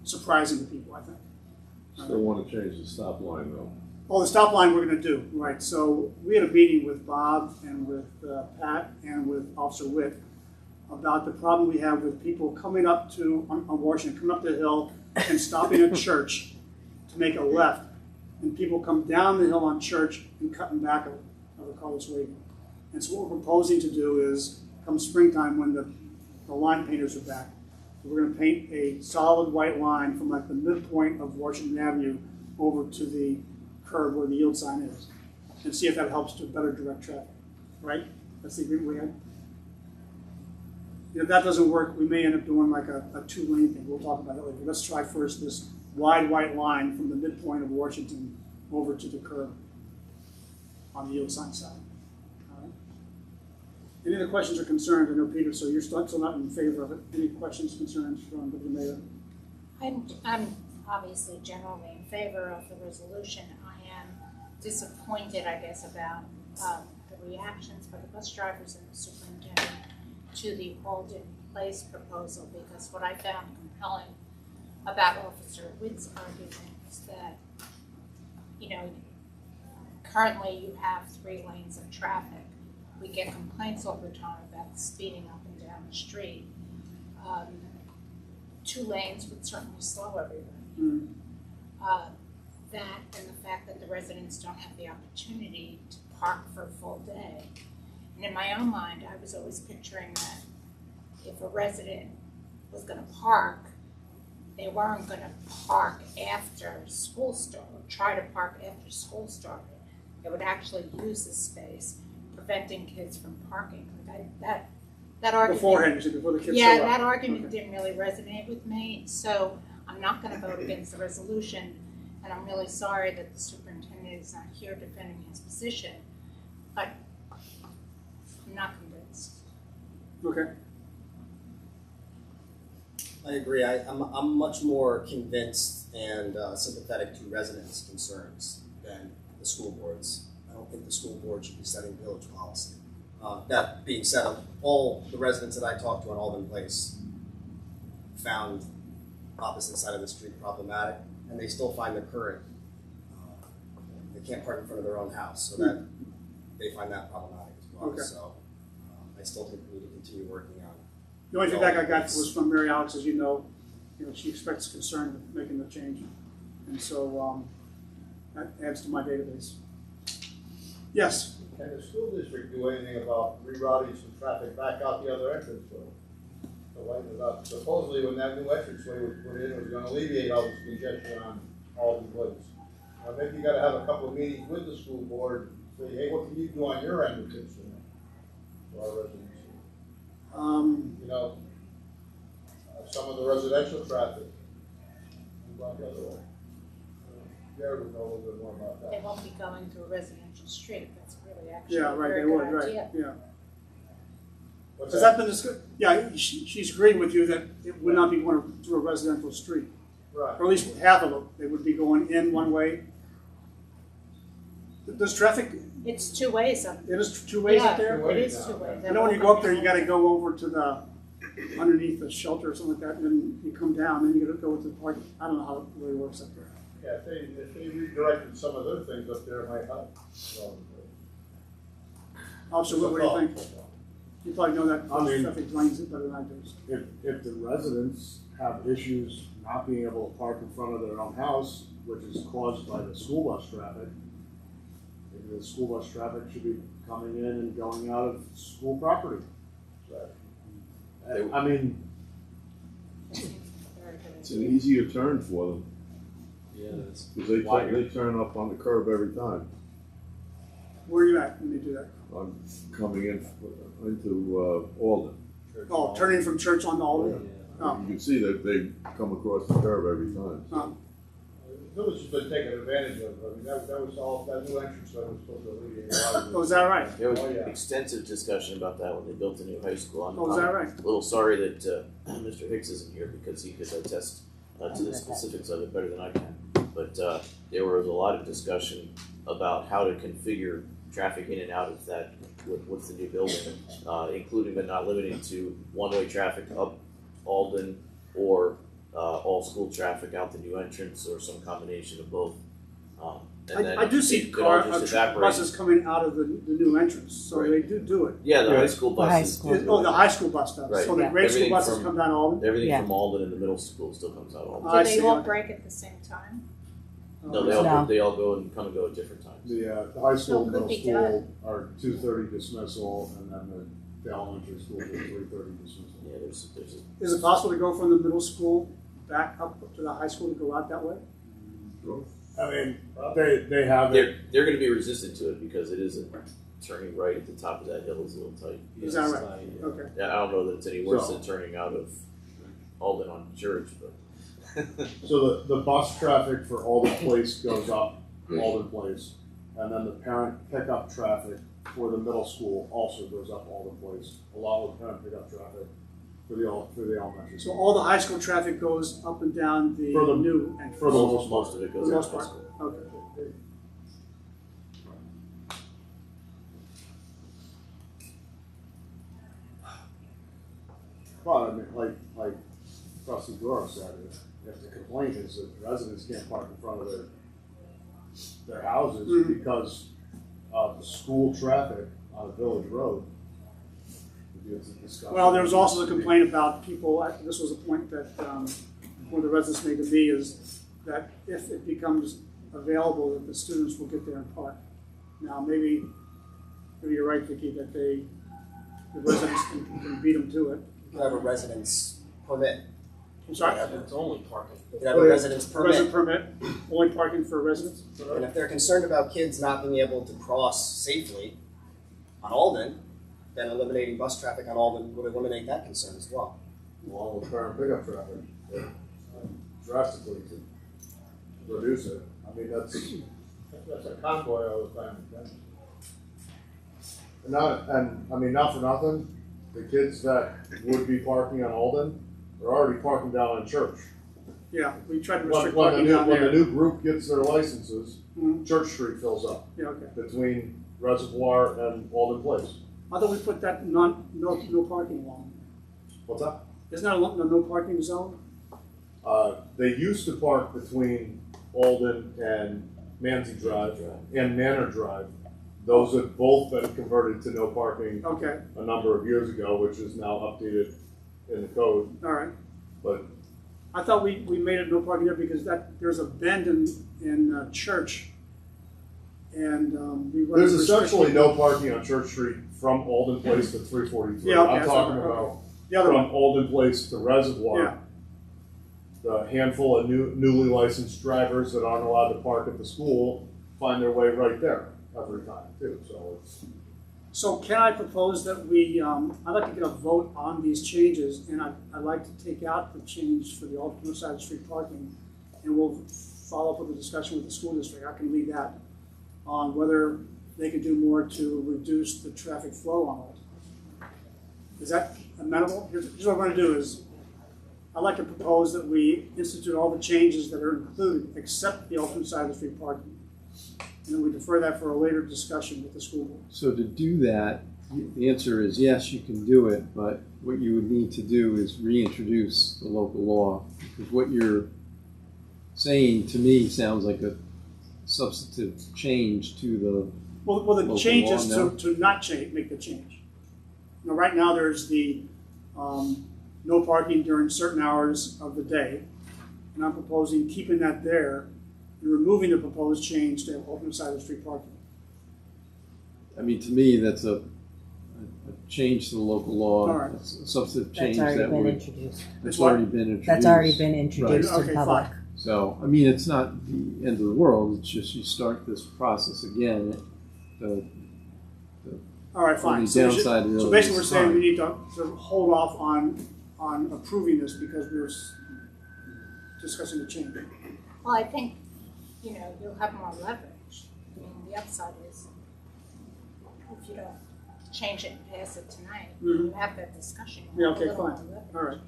surprising to people, I think. Still want to change the stop line though. Oh, the stop line we're going to do, right. So we had a meeting with Bob and with Pat and with Officer Witt about the problem we have with people coming up on Washington, coming up the hill and stopping at Church to make a left. And people come down the hill on Church and cutting back of the car that's waiting. And so what we're proposing to do is, come springtime when the line painters are back, we're going to paint a solid white line from like the midpoint of Washington Avenue over to the curb where the yield sign is, and see if that helps to better direct traffic. Right? That's the agreement we had. If that doesn't work, we may end up doing like a 2-lane thing. We'll talk about that later. Let's try first this wide white line from the midpoint of Washington over to the curb on the yield sign side. All right. Any other questions or concerns? I know, Peter, so you're still not in favor of it. Any questions, concerns from the mayor? I'm obviously generally in favor of the resolution. I am disappointed, I guess, about the reactions by the bus drivers and the superintendent to the Alden Place proposal, because what I found compelling about Officer Witt's argument is that, currently you have 3 lanes of traffic. We get complaints all the time about speeding up and down the street. 2 lanes would certainly slow everybody. That and the fact that the residents don't have the opportunity to park for a full day. And in my own mind, I was always picturing that if a resident was going to park, they weren't going to park after school started, or try to park after school started. They would actually use the space, preventing kids from parking. That argument, Beforehand, you said, before the kids yeah, show up. that argument didn't really resonate with me. So I'm not going to vote against the resolution, and I'm really sorry that the superintendent is not here defending his position, but I'm not convinced. Okay. I agree. I'm much more convinced and sympathetic to residents' concerns than the school boards. I don't think the school board should be setting village policy. That being said, all the residents that I talked to on Alden Place found opposite side of the street problematic, and they still find the current. They can't park in front of their own house, so that they find that problematic as well. Okay. So I still think we need to continue working on. The only feedback I got was from Mary Alex, as you know, she expressed concern with making the change. And so that adds to my database. Yes? Can the school district do anything about rerouting some traffic back out the other entrance way? To lighten it up. Supposedly when that new entrance way was put in, it was gonna alleviate all this congestion on all the roads. Now maybe you gotta have a couple of meetings with the school board, say, hey, what can you do on your end of things for our residents? You know, some of the residential traffic, move on the other way. Jared would know a little bit more about They that. won't be going through a residential street, that's really actually Yeah, a right, very they would, good right, idea. yeah. What's Has that been discussed? Yeah, she's agreed with you that it would not be going through a residential street, Right. or at least half of it. They would be going in one way. Does traffic, It's two ways up. it is two ways up there? Yeah, it is two ways. I know when you go up there, you gotta go over to the, underneath the shelter or something like that, and then you come down, and you gotta go to the park. I don't know how it really works up there. Yeah, if they redirected some of their things up there, it might help. Officer, what do you think? You probably know that I mean- traffic lanes better than I do. If the residents have issues not being able to park in front of their own house, which is caused by the school bus traffic, maybe the school bus traffic should be coming in and going out of school property. I mean, It's an easier turn for them, Yeah, that's because they wider. turn up on the curb every time. Where are you at when you do that? I'm coming into Alden. Oh, turning from Church on to Alden? Yeah. Oh. You can see that they come across the curb every time. The village has been taken advantage of. I mean, that was all, that new entrance that was supposed to alleviate a lot of. Oh, is that right? There was Oh, yeah. extensive discussion about that when they built the new high school. I'm Oh, is that I'm right? a little sorry that Mr. Hicks isn't here because he could attest to the specifics of it better than I can. But there was a lot of discussion about how to configure traffic in and out of that, what's the new building, including but not limiting to one-way traffic up Alden or all school traffic out the new entrance or some combination of both. And then I do see it could all just evaporate. buses coming out of the new entrance, so Right. they do it. Yeah, the Yeah. high school The high buses. school. do Oh, it. the high school bus does. Right. So the Yeah. grade school Everything buses from- come down Alden? Everything Yeah. from Alden and the middle school still comes out Alden. I Do see, they all okay. break at the same time? No, No. they all go and come and go at different times. the high school, So it could middle be school done. are 2:30 dismissal, and then the elementary school is 3:30 dismissal. Yeah, there's Is it possible to go from the middle school back up to the high school to go out that way? I mean, they have it. they're going to be resistant to it because it isn't turning right at the top of that hill is a little tight. Is that right? Yeah. Okay. Yeah, I don't know that it's any worse So- than turning out of Alden on Church, but So the bus traffic for Alden Place goes up Alden Place, and then the parent pickup traffic for the middle school also goes up Alden Place, along with parent pickup traffic for the elementary. So all the high school traffic goes up and down the For the- new entrance? for the most of it For goes the out most high part, school. okay. But I mean, like Trustee Dora said, if the complaint is that residents can't park in front of their houses Mhm. because of the school traffic on a village road. it's a discussion. Well, there was also the complaint about people, this was a point that one of the residents made to me, is that if it becomes available, that the students will get there and park. Now, maybe you're right, Vicki, that the residents can beat them to it. You could have a residence permit. I'm sorry? It's only parking. You could have a residence Resident permit. permit, only parking for residents? And if they're concerned about kids not being able to cross safely on Alden, then eliminating bus traffic on Alden would eliminate that concern as well. Along with parent pickup traffic, drastically to reduce it. I mean, that's a convoy all the time. not for nothing, the kids that would be parking on Alden are already parking down on Church. Yeah, we tried to When restrict parking down the there. new group gets their licenses, Mhm. Church Street fills up Yeah, okay. between Reservoir and Alden Place. I thought we put that no parking along. What's that? Isn't that a no parking zone? They used to park between Alden and Manzi Drive and Manor Drive, Those have both been converted to no parking Okay, a number of years ago, which is now updated in the code. all right. But I thought we made it no parking there because there's a bend in Church. And we wanted there's to restrict essentially people- no parking on Church Street from Alden Place to 343. Yeah, okay, I'm that's talking right, about The other from one, Alden Place to Reservoir. yeah. The handful of newly licensed drivers that aren't allowed to park at the school find their way right there every time too. So it's So can I propose that I'd like to get a vote on these changes, and I'd like to take out the change for the alternate side of the street parking, and we'll follow up with a discussion with the school district. I can leave that on whether they could do more to reduce the traffic flow on it. Is that amenable? Here's what we're gonna do is, I'd like to propose that we institute all the changes that are included, except the alternate side of the street parking. And then we defer that for a later discussion with the school board. So to do that, the answer is yes, you can do it, but what you would need to do is reintroduce the local law. Because what you're saying to me sounds like a substantive change to the, Well, the Local change law is now? to not change, make the change. Now, right now, there's the no parking during certain hours of the day, and I'm proposing keeping that there and removing the proposed change to have alternate side of the street parking. I mean, to me, that's a change to the local law. All right. It's a substantive That's change already that been would, introduced. that's what? already been introduced. That's already been introduced to Okay, the public. fine. So, I mean, it's not the end of the world, it's just you start this process again. The All right, fine. only So we should- downside really So basically, we're is saying we time. need to hold off on approving this because we're discussing the change. Well, I think, you'll have more leverage. I mean, the upside is if you don't change it and pass it tonight, you have that discussion. Yeah, you'll have a okay, little fine. more leverage.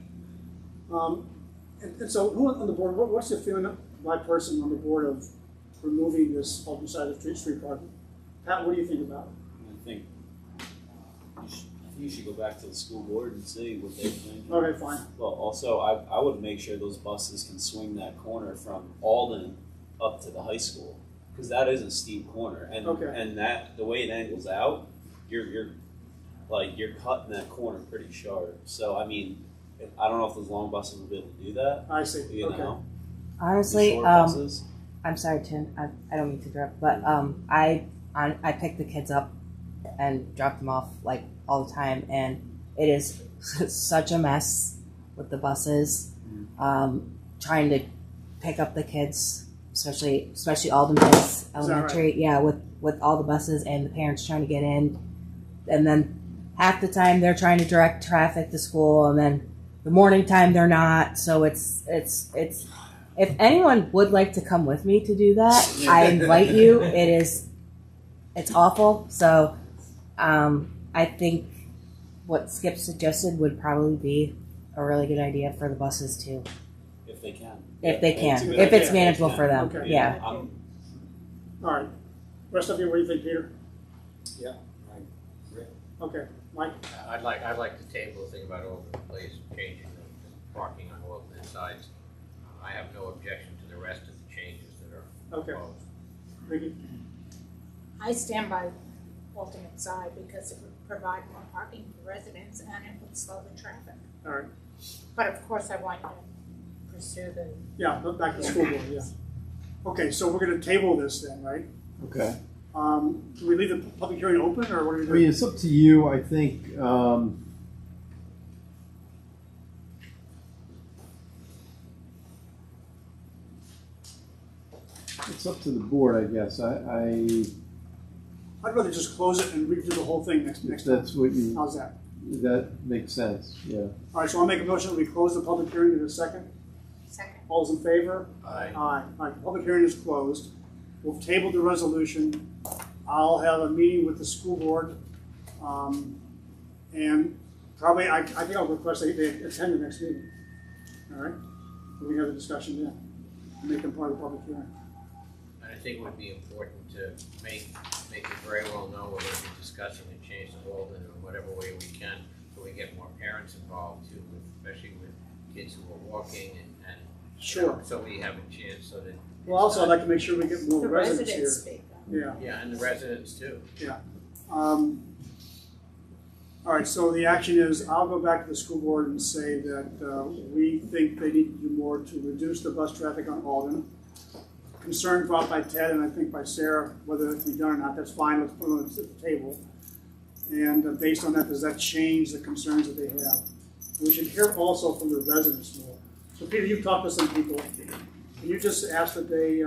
All right. And so who on the board, what's the feeling of my person on the board of removing this alternate side of the street parking? Pat, what do you think about it? I think you should go back to the school board and see what they think. Okay, fine. Well, also, I would make sure those buses can swing that corner from Alden up to the high school, because that is a steep corner, and Okay. and that the way it angles out, you're cutting that corner pretty sharp. So I mean, I don't know if those long buses will be able to do that. I see. You Okay. know, the Honestly, short buses. I'm sorry, Tim. I don't mean to interrupt, but I pick the kids up and drop them off like all the time, and it is such a mess with the buses. Trying to pick up the kids, especially Alden Place Elementary. Yeah, with all the buses and the parents trying to get in, and then half the time they're trying to direct traffic to school, and then the morning time they're not. So it's. If anyone would like to come with me to do that, I invite you. It's awful. So, I think what Skip suggested would probably be a really good idea for the buses too, If they can. if they can, It's a good if idea it's if they manageable can. for them. Okay. Yeah. All right. Rest of you, what do you think, Peter? Yeah. Okay, Mike? I'd like to table the thing about open place, changing the parking on alternate sides. I have no objection to the rest of the changes that are Okay. proposed. Ricky? I stand by alternate side because it would provide more parking for residents and it would slow the traffic. All right. But of course, I want you to pursue the. Yeah, back to the school board, yeah. Okay, so we're gonna table this then, right? okay. Do we leave the public hearing open, or what do we I do? mean, it's up to you, I think. It's up to the board, I guess. I'd rather just close it and redo the whole thing next time. That's what you, How's that? that makes sense, yeah. All right, so I'll make a motion that we close the public hearing in a second. Second. All's in favor? Aye. Aye. All right, the public hearing is closed. We'll table the resolution. I'll have a meeting with the school board. And probably, I think I'll request they attend the next meeting. All right? We can have a discussion then. Make them part of the public hearing. And I think it would be important to make it very well known what we're discussing and change the Walden in whatever way we can, so we get more parents involved too, especially with kids who are walking and you know, Sure. so we have a chance so that. Well, also, I'd like to make sure we get more The residents here. residents speak up. Yeah. Yeah, and the residents too. All right, so the action is, I'll go back to the school board and say that we think they need to do more to reduce the bus traffic on Alden. Concern brought by Ted and I think by Sarah, whether it can be done or not, that's fine, let's put it on the table. And based on that, does that change the concerns that they have? We should hear also from the residents more. So Peter, you've talked to some people. Can you just ask that they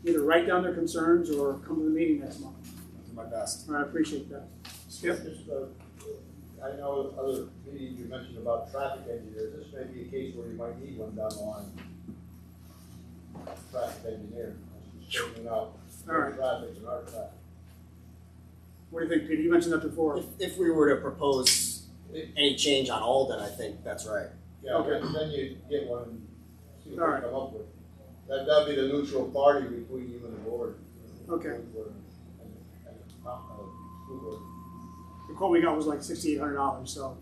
either write down their concerns or come to the meeting next month? I'll do my best. All right, I appreciate that. Skip? Just, I know other meetings you mentioned about traffic engineers, this may be a case where you might need one down the line. Traffic engineer, straightening out All right. traffic and our traffic. What do you think, Peter? You mentioned that before. If we were to propose any change on Alden, I think that's right. Yeah, Okay. then you get one and see what All you right. come up with. That'd be the neutral party between you and the board. Okay. And school board. The quote we got was like $6,800, so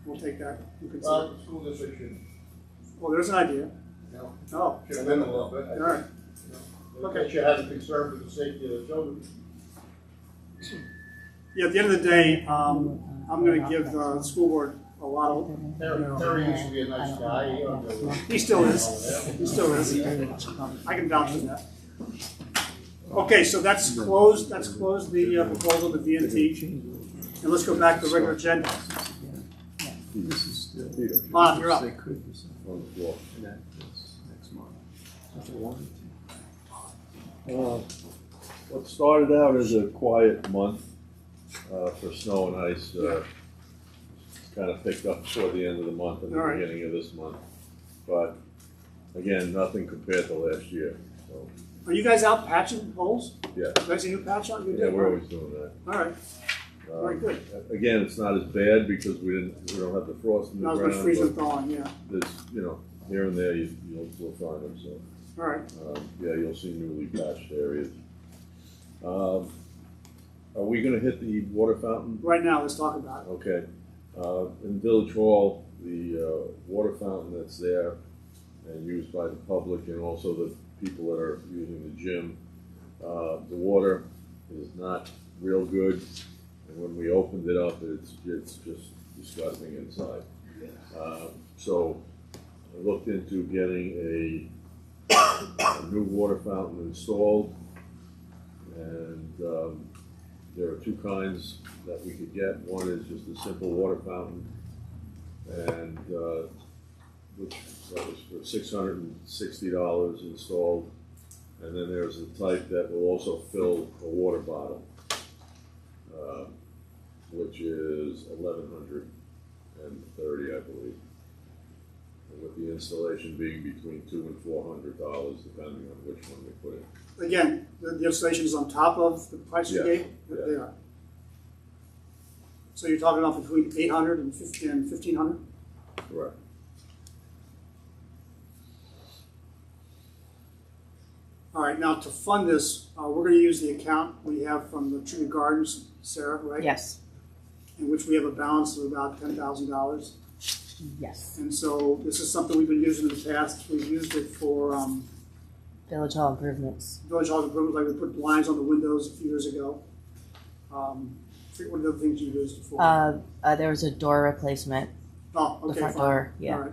we'll take that. You can Well, the school district should, Well, there's an idea. Oh, should amend a little bit. all right. Okay. They should have a concern for the safety of the children. Yeah, at the end of the day, I'm going to give the school board a lot of. Terry used to be a nice guy. He still is. He still is. I can vouch for that. Okay, so that's closed. That's closed the proposal to DNT. And let's go back to the regular agenda. This is still. Peter, Bob, you're up. They could decide on the floor. to enact this next month if they wanted to. What started out as a quiet month for snow and ice kind of picked up toward the end of the month and the All right. beginning of this month. But again, nothing compared to last year. So, Are you guys out patching holes? yeah, You guys see new patch out? You yeah, did? we're always doing that. All right. Very good. Again, it's not as bad because we don't have the frost in the Not as ground. much freezing but thawing, yeah. there's, here and there you'll find them. So. All right. Yeah, you'll see newly patched areas. Are we gonna hit the water fountain? Right now, let's talk about it. Okay. In Village Hall, the water fountain that's there and used by the public and also the people that are using the gym, the water is not real good. And when we opened it up, it's just disgusting inside. So I looked into getting a new water fountain installed, and there are two kinds that we could get. One is just a simple water fountain, and which that was for $660 installed, and then there's a type that will also fill a water bottle, which is $1,130, I believe. With the installation being between $200 and $400, depending on which one they put in. Again, the installation is on top of the price you Yeah, gave? yeah. They are. So you're talking about between $800 and $1,500? Correct. All right, now to fund this, we're going to use the account we have from the Tree Gardens, Sarah, right? Yes. In which we have a balance of about $10,000. Yes. And so this is something we've been using in the past. We've used it for Village Hall improvements. village hall improvements, like we put blinds on the windows a few years ago. Forget what other things you used it for. There was a door replacement, Oh, the okay, front fine. door, yeah. All right.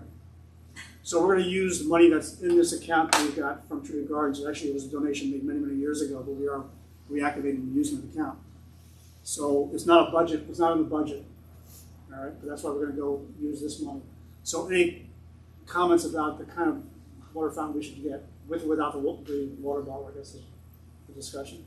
So we're going to use the money that's in this account that we got from Tree Gardens. Actually, it was a donation made many, many years ago, but we are reactivating and using the account. So it's not a budget, it's not in the budget. All right, but that's why we're going to go use this money. So any comments about the kind of water fountain we should get, with or without the water bottle, I guess is the discussion.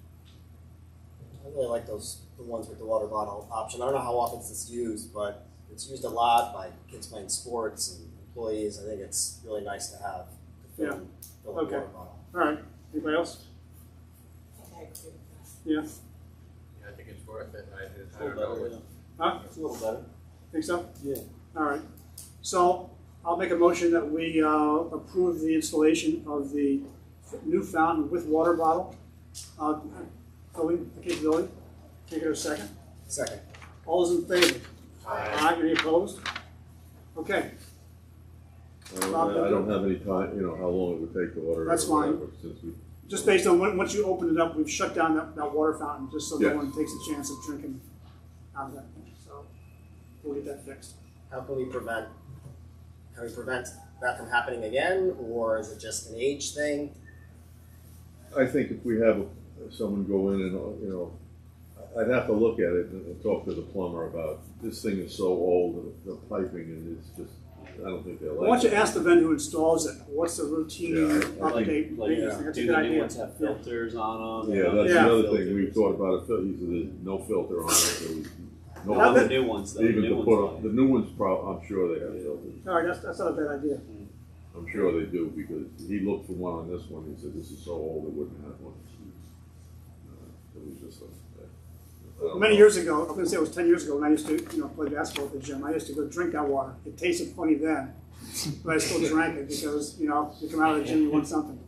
I really like the ones with the water bottle option. I don't know how often it's used, but it's used a lot by kids playing sports and employees. I think it's really nice to have to fill a Okay. water bottle. All right, anybody else? I agree with that. Yeah, I think it's worth it. I It's a don't little know. better. huh? It's a little better. Think so? Yeah. All right. So I'll make a motion that we approve the installation of the new fountain with water bottle. Capability. Take it a second. Second. All those in favor? Aye. Any opposed? Okay. I don't have any time, how long it would take to order. That's or fine. whatever, since we just based on once you open it up, we've shut down that water fountain just so Yeah. no one takes a chance of drinking out of that thing. So we'll get that fixed. How can we prevent that from happening again, or is it just an age thing? I think if we have someone go in and, I'd have to look at it and talk to the plumber about, this thing is so old, the piping, and it's just, I don't think they'll Why like don't you it. ask the vendor who installs it, what's the routine Yeah, update? Like, maintenance thing? That's a do good the new idea. ones have filters on them? Yeah, that's Yeah. the other thing, we thought about it, he said there's no filter on it, there was no, Not the new ones, though. even the to new put ones on, the new ones, I'm sure they have filters. All right, that's not a bad idea. I'm sure they do, because he looked for one on this one, he said, this is so old, it wouldn't have one. It was just I don't Many know. years ago, I'm gonna say it was 10 years ago, when I used to, play basketball at the gym, I used to go drink that water. It tasted funny then, but I still drank it because, you come out of the gym, you want something.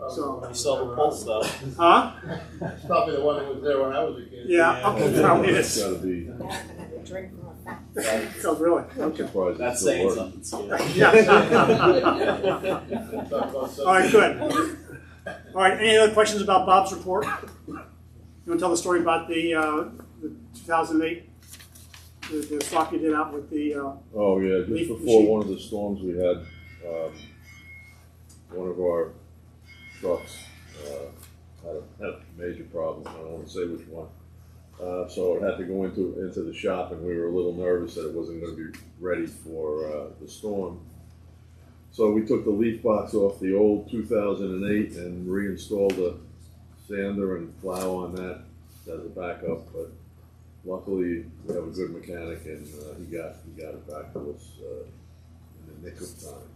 So, You saw the pulse, though. huh? It's probably the one that was there when I was a kid. Yeah, okay, probably it It's is. gotta be, Another drink from a fountain. So really, I'm okay. surprised it's That's still saying working. something. Yeah. Talk about something. All right, good. All right, any other questions about Bob's report? You want to tell the story about the 2008, the swap you did out with the, Oh, yeah, just Leaf before machine. one of the storms we had, one of our trucks had a major problem. I don't want to say which one. So it had to go into the shop, and we were a little nervous that it wasn't going to be ready for the storm. So we took the leaf box off the old 2008 and reinstalled a sander and plow on that as a backup. But luckily, we have a good mechanic, and he got it back to us in the nick of time.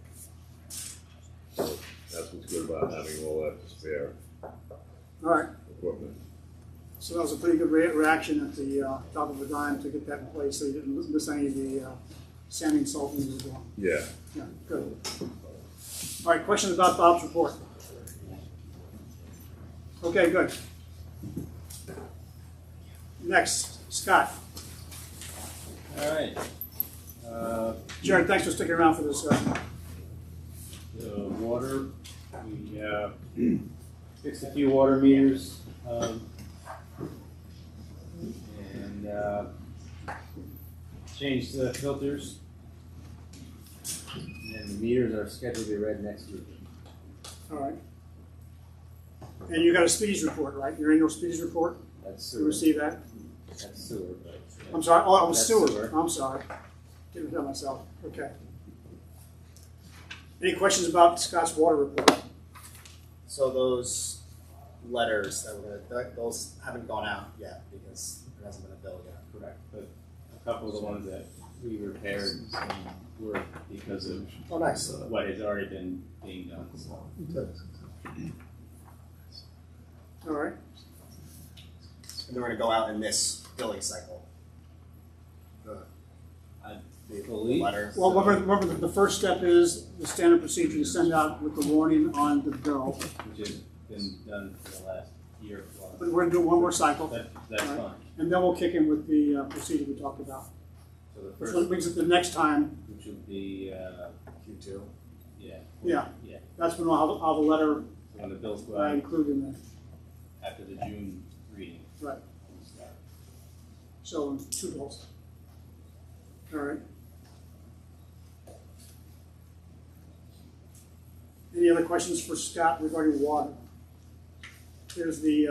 So that's what's good about having all that spare all right. equipment. So that was a pretty good reaction at the top of a dime to get that in place, so you didn't miss any of the sanding and salting you were doing. Yeah. Yeah, good. All right, questions about Bob's report? Okay, good. Next, Scott. All right. Jared, thanks for sticking around for this. The water, we fixed a few water meters, and changed the filters. And the meters are scheduled to be read next week. All right. And you got a speedies report, right? Your annual speedies report? That's You sewer. received that? That's sewer, but. I'm sorry. Oh, it was That's sewer. sewer. I'm sorry. Didn't tell myself. Okay. Any questions about Scott's water report? So those letters those haven't gone out yet because there hasn't been a bill yet. Correct, but a couple of the ones that we repaired were because of Oh, nice. what has already been being done, so. All right. And they're going to go out in this billing cycle. I believe. Letter. Well, remember the first step is the standard procedure you send out with the warning on the bill. Which has been done for the last year plus. But we're going to do one more cycle, That's Right. fine. and then we'll kick in with the procedure we talked about. So the Which first, brings it to the next time. which would be, Q2. yeah. Yeah. Yeah, That's when I'll have a letter so when the bills go out included in there. after the June reading. Right. we'll start. So 2 bills. All right. Any other questions for Scott regarding water? Here's the,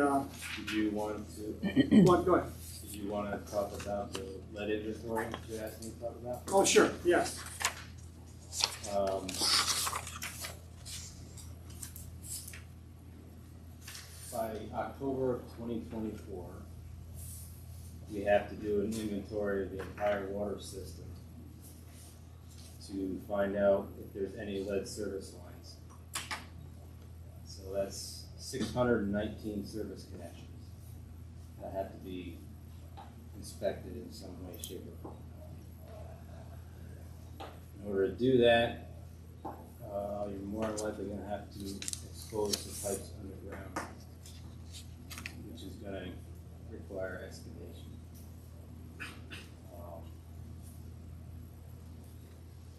Did you want to, what, go ahead. did you want to talk about the lead inventory you asked me to talk about? Oh, sure, yes. By October of 2024, we have to do an inventory of the entire water system to find out if there's any lead service lines. So that's 619 service connections that have to be inspected in some way, shape, or form. In order to do that, you're more than likely going to have to expose the pipes underground, which is going to require excavation.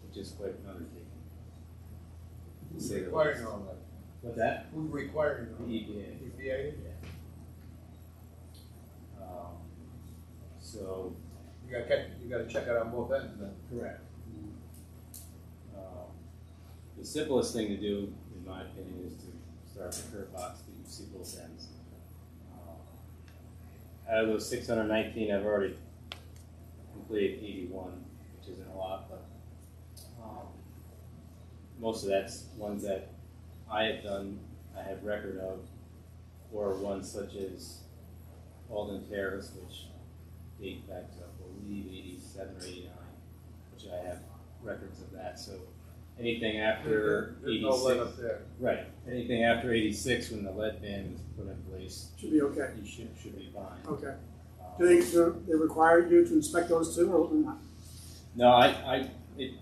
Which is quite an undertaking. To say the least. Requiring all that. What's that? Who's requiring The them? EPA. EPA? So, You gotta check it on both ends then. correct. The simplest thing to do, in my opinion, is to start the curb box that you see both ends. Out of those 619, I've already completed 81, which isn't a lot, but most of that's ones that I have done, I have record of, or ones such as Alden Terrace, which date back to, I believe, 87 or 89, which I have records of that. So anything after There's no lead 86, up there. right? Anything after 86, when the lead ban was put in place, Should be okay. you should be fine. Okay. Do they require you to inspect those too, or not? No, it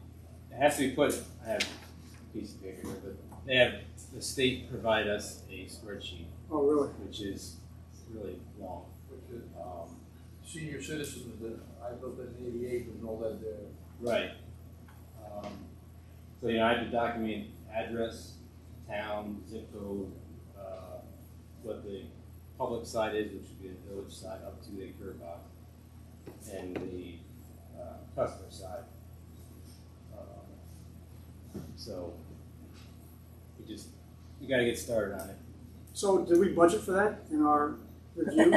has to be put. I have a piece of paper here, but they have the state provide us a spreadsheet, Oh, really? which is really long. Which is, senior citizens that I built in '88 with no lead there. Right. So I have to document address, town, zip code, what the public side is, which would be the village side up to the curb box, and the customer side. So we got to get started on it. So did we budget for that in our review?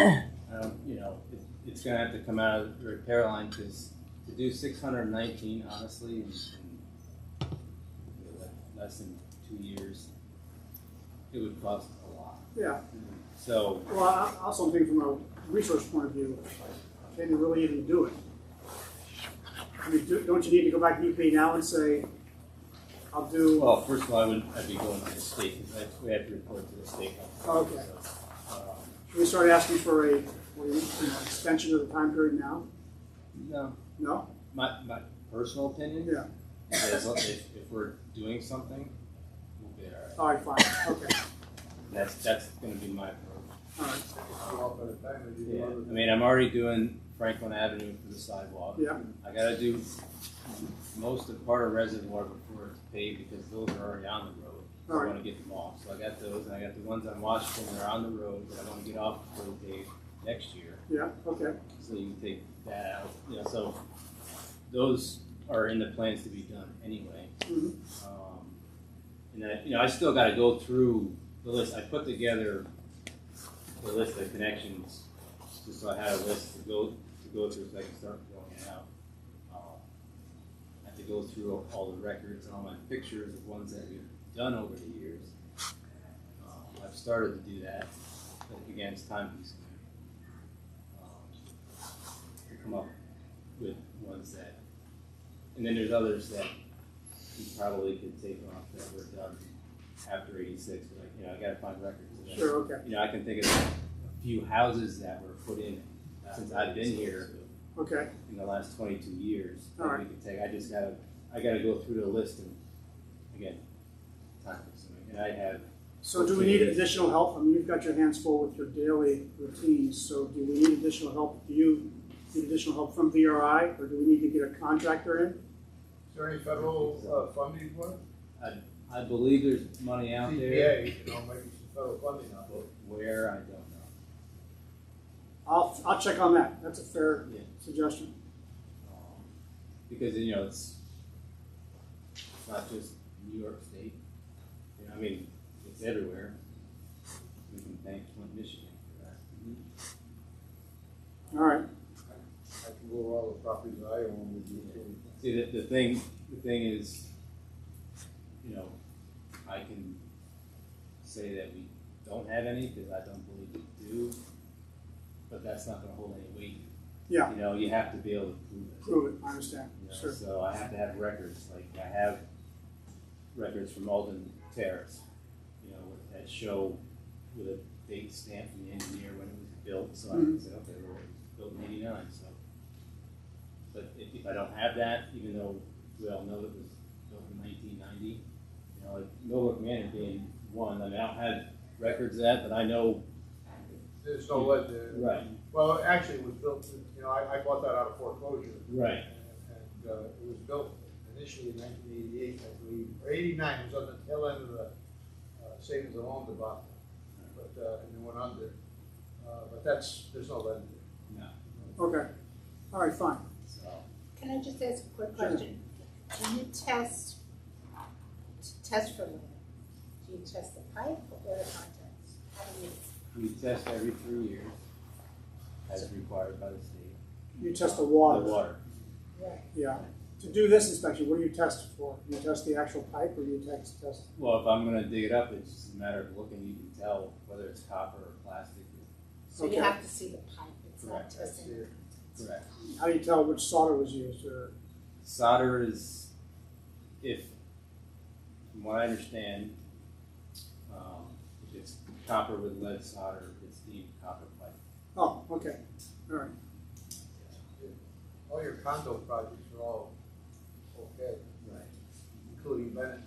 It's going to have to come out of the repair line because to do 619, honestly, in less than 2 years, it would cost a lot. Yeah. So, Well, I also think from a resource point of view, can you really even do it? I mean, don't you need to go back to EPA now and say, I'll do? well, first of all, I'd be going to the state because we have to report to the state. Okay. So, Should we start asking for a extension of the time period now? no, No? my personal opinion Yeah. is if we're doing something, we'll be all right. All right, fine. Okay. That's going to be my approach. All right. Go off at a time and do Yeah, other- I mean, I'm already doing Franklin Avenue for the sidewalk. Yeah. I gotta do most of part of Reservoir before it's paved because those are already on the road. So All I right. wanna get them off. So I got those, and I got the ones on Washington that are on the road that I wanna get off before they pave next year. Yeah. Okay. So you can take that out, so those are in the plans to be done anyway. Mhm. And I still gotta go through the list. I put together the list of connections, just so I had a list to go through so I can start filling it out. I have to go through all the records and all my pictures of ones that we've done over the years. I've started to do that, but again, it's time consuming. To come up with ones that, and then there's others that you probably could take off that were done after '86, but I gotta find records of that. Sure. Okay. I can think of a few houses that were put in since I've been here Okay. in the last 22 years. All That right. we could take. I gotta go through the list and again, time consuming. And I have. So do we need additional help? I mean, you've got your hands full with your daily routines. So do we need additional help? Do you need additional help from VRI, or do we need to get a contractor in? Is there any federal funding for it? I believe there's money out there, CPA, maybe some federal funding on but it. where I don't know. I'll check on that. That's a fair Yeah. suggestion. Because it's not just New York State. I mean, it's everywhere. We can thank Flint, Michigan for that. All right. I can go over all the properties I own with you too. See, the thing is, I can say that we don't have any because I don't believe we do, but that's not going to hold any weight. Yeah. You have to be able to prove it. Prove it. I understand. Sure. So I have to have records. Like I have records from Alden Terrace, that show with a date stamp from the engineer when it was built. So I can say, okay, well, it was built in '89. So, but if I don't have that, even though we all know it was built in 1990, like Millbrook Manor being one, I mean, I don't have records of that, but I know. There's no lead there. Right. Well, actually, it was built, I bought that out of foreclosure. Right. And it was built initially in 1988, I believe, or '89, it was on the tail end of the savings and loan department, but, and it went under. But there's no lender. Okay, all right, fine. So, Can I just ask a quick Sure. question? Do you test for lead? Do you test the pipe or the contents? How do you? We test every 3 years, as required by the state. You test the water. The water. Right. Yeah. To do this inspection, what do you test for? Do you test the actual pipe or do you test? Well, if I'm gonna dig it up, it's just a matter of looking, you can tell whether it's copper or plastic. So Okay. you have to see the pipe, it's not Correct. testing. it. Correct. How do you tell which solder was used? Or Solder is, from what I understand, if it's copper with lead solder, it's deemed copper pipe. oh, okay, all right. all your condo projects are all okay, Right. including Bennett.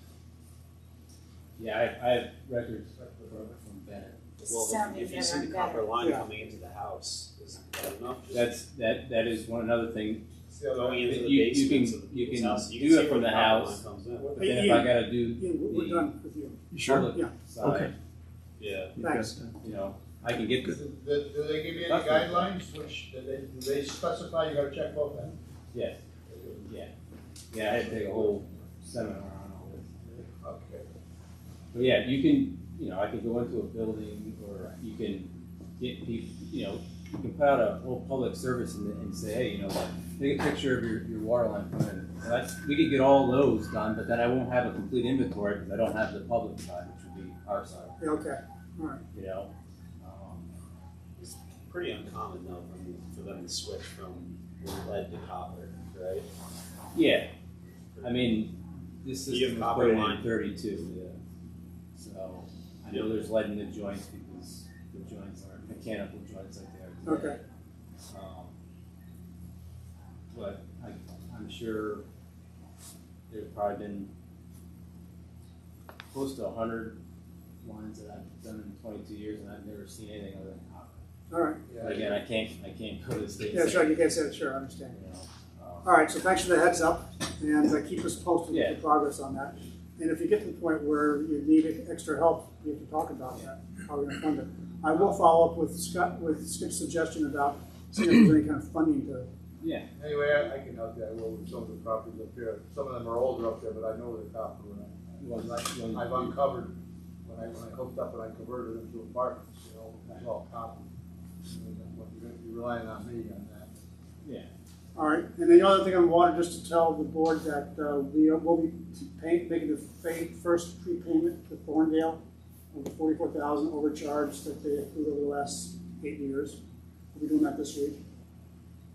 Yeah, I have records from Bennett. This is Well, sounding if you see the better and copper better. line Yeah. coming into the house, is that enough? That is one another thing. It's the other Going into the You basements can- of the you people's can house, you do can it see from where the copper house. line comes in. But Hey, then if Ian. I gotta do Yeah, we're the done with you. public Yeah. side, Yeah. Thanks. you know, I can get Do they give you any guidelines, which, do they specify you gotta check both ends? yes, yeah. Yeah, I had to take a whole seminar on all this. Okay. But yeah, you can, I can go into a building or you can get people, you can put out a whole public service and say, hey, take a picture of your water line coming in. So we could get all those done, but then I won't have a complete inventory because I don't have the public side, which would be our side, Yeah, okay, all right. It's pretty uncommon though for them to switch from lead to copper, right? Yeah, I mean, this You system have was copper put in line. 32, yeah. So I know there's lead in the joints because the joints are mechanical joints like they are today. Okay. But I'm sure there's probably been close to 100 lines that I've done in 22 years, and I've never seen anything other than copper. All right. But again, I can't go to the state. Yeah, sure, you can't say it, sure, I understand. You know, All right, so thanks for the heads up, and keep us posted with Yeah. the progress on that. And if you get to the point where you need extra help, we have to talk about that, how we're gonna fund it. I will follow up with Skip's suggestion about seeing if there's any kind of funding to, yeah. Anyway, I can help you, I will with some of the properties up here, some of them are older up there, but I know they're copper. I've uncovered, when I hooked up and I converted them to apartments, it's all copper. You're relying on me on that. Yeah. all right. And the other thing on water, just to tell the board that we will be making the first prepayment to Thorndale of the $44,000 overcharge that they accrued over the last 8 years. We'll be doing that this week.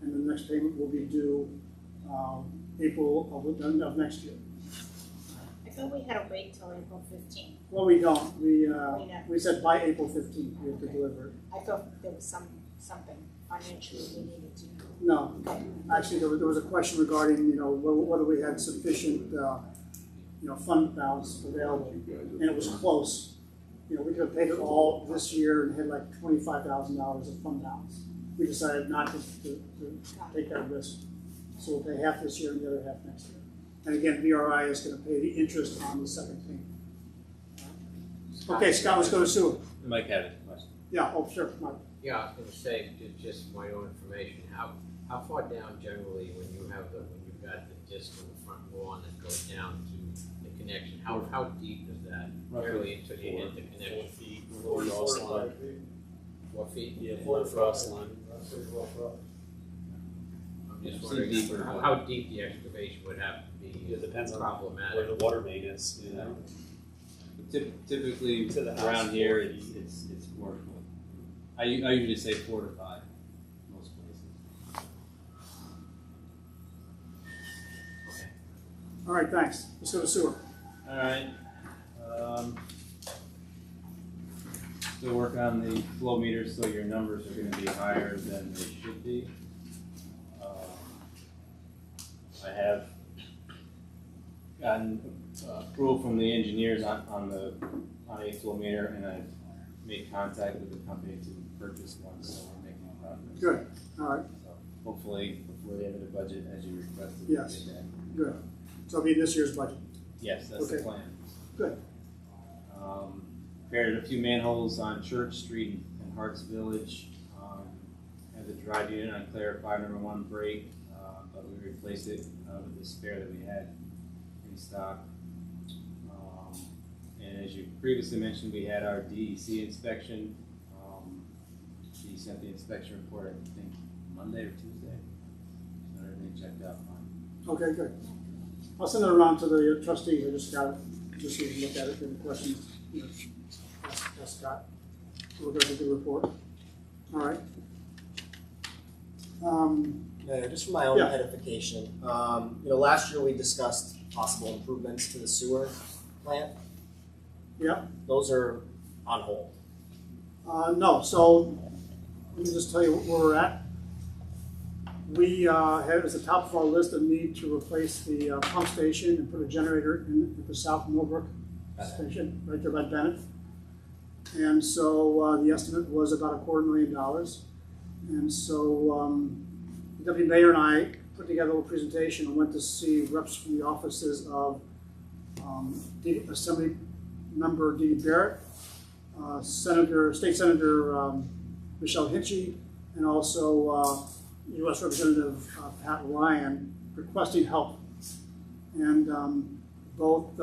And the next payment will be due April of next year. I thought we had to wait till April 15th. Well, we don't. know. We said by April 15th we have to deliver it. I thought there was something financially we needed to know. No, Okay. actually, there was a question regarding, whether we had sufficient, fund balance available, and it was close. We could have paid it all this year and had like $25,000 of fund balance. We decided not to take that risk, so we'll pay half this year and the other half next year. And again, VRI is going to pay the interest on the second payment. Okay, Scott, let's go to sewer. Mike had a question. Yeah, oh, sure, Mike. Yeah, I was gonna say, just my own information, how far down generally when you've got the disc on the front lawn that goes down to the connection, how deep is that? Really until you hit the 4 connection? feet, 4 frost line. 4 feet? Yeah, 4 frost line. I'm just It's wondering deeper. how deep the excavation would have to be. It depends on problematic. where the water main is, Typically, To the house, around here, 4 feet. it's more. I usually say 4 to 5, most places. All right, thanks. Let's go to sewer. All right. Still working on the flow meters, so your numbers are going to be higher than they should be. I have gotten approval from the engineers on a flow meter, and I've made contact with the company to purchase one, so we're making progress. Good, all right, So hopefully before the end of the budget, as you requested. Yes. we'll get that. good. So it'll be this year's budget. Yes, that's the Okay. plan. Good. repaired a few manholes on Church Street in Harts Village. Had the drive unit on clarifier number 1 break, but we replaced it with the spare that we had in stock. And as you previously mentioned, we had our DEC inspection. She sent the inspection report, I think, Monday or Tuesday. So everything checked out fine. Okay, good. I'll send it around to the trustees. I just got it, just so you can look at it. Any questions, you know, ask Scott. We'll go through the report. All right. Just for my own Yeah. edification, last year we discussed possible improvements to the sewer plant. Yeah. Those are on hold. No, so let me just tell you where we're at. We had as the top of our list a need to replace the pump station and put a generator in at the South Millbrook station, right there by Bennett. And so the estimate was about $250,000. And so the deputy mayor and I put together a little presentation and went to see reps from the offices of Assembly Member Dee Barrett, State Senator Michelle Hitchie, and also U.S. Representative Pat Ryan, requesting help. And both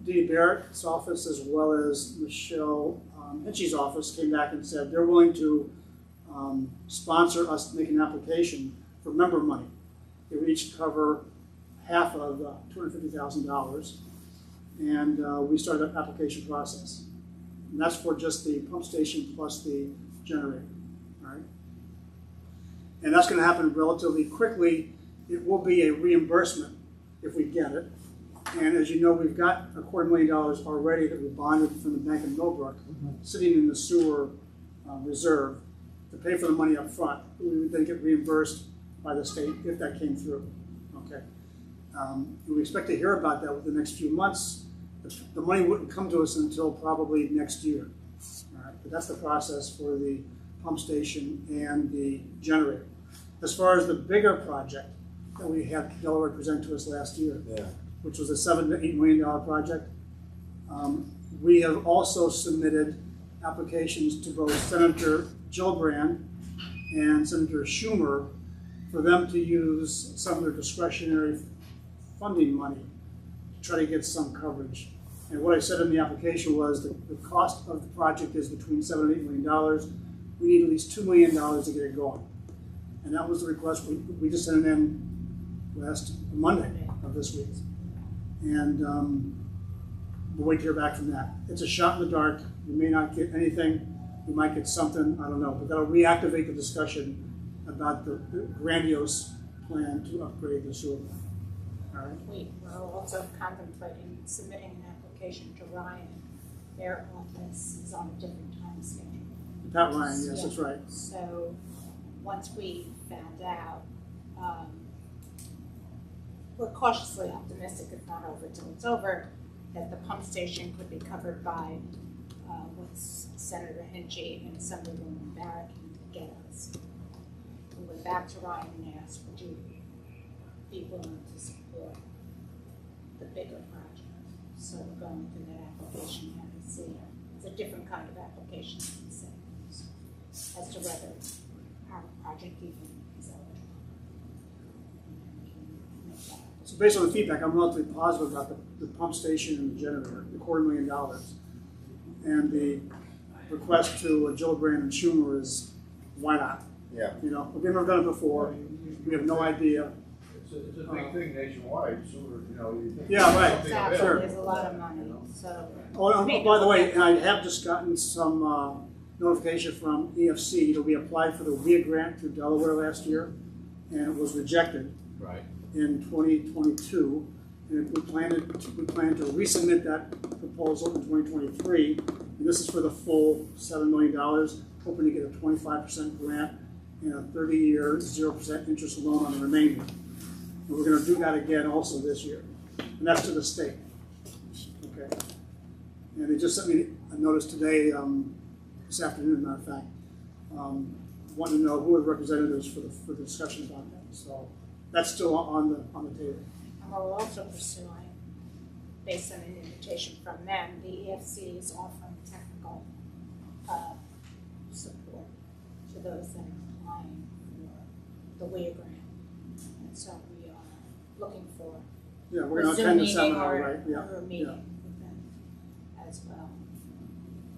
Dee Barrett's office as well as Michelle Hitchie's office came back and said they're willing to sponsor us making an application for member money. It would each cover half of $250,000. And we started that application process. And that's for just the pump station plus the generator, all right? And that's gonna happen relatively quickly. It will be a reimbursement if we get it. And as you know, we've got $250,000 already that we bonded from the Bank of Millbrook, sitting in the sewer reserve to pay for the money up front. We would then get reimbursed by the state if that came through, okay? We expect to hear about that within the next few months. The money wouldn't come to us until probably next year. All right? But that's the process for the pump station and the generator. As far as the bigger project that we had Delaware present to us last year, which was a $7 to $8 million project, we have also submitted applications to both Senator Gillibrand and Senator Schumer for them to use some of their discretionary funding money to try to get some coverage. And what I said in the application was that the cost of the project is between $7 and $8 million. We need at least $2 million to get it going. And that was the request. We just sent it in last Monday of this week. And we'll wait to hear back from that. It's a shot in the dark. We may not get anything. We might get something, I don't know. But that'll reactivate the discussion about the grandiose plan to upgrade the sewer plant. All right. We were also contemplating submitting an application to Ryan. Their office is on a different time schedule. Pat Ryan, yes, that's right. So once we found out, we're cautiously optimistic, if not over till it's over, that the pump station could be covered by what Senator Hinchey and Assemblywoman Barrett can get us. We went back to Ryan and asked, would you be willing to support the bigger project? So we're going through that application now to see. It's a different kind of application than the same, as to whether our project even is eligible. So based on the feedback, I'm relatively positive about the pump station and the generator, the $250,000. And the request to Gillibrand and Schumer is, why not? Yeah. You know, we've never done it before. We have no idea. It's a big thing nationwide, sewer, you know. You think Yeah, right. something Exactly, Sure. there's a lot of money, so. Oh, and by the way, I have just gotten some notification from EFC that we applied for the WIA grant through Delaware last year, and it was rejected Right. in 2022. And we plan to resubmit that proposal in 2023. And this is for the full $7 million, hoping to get a 25% grant and a 30-year 0% interest loan on the remainder. And we're going to do that again also this year. And that's to the state. Okay. And they just sent me a notice today, this afternoon, as a matter of fact, wanting to know who are the representatives for the discussion about that. So that's still on the table. And we're also pursuing, based on an invitation from them, the EFC is offering technical support to those that are applying for the WIA grant. And so we are looking for Yeah, we're a going to Zoom attend the meeting seminar, or, right? Yeah. or a meeting with them as well.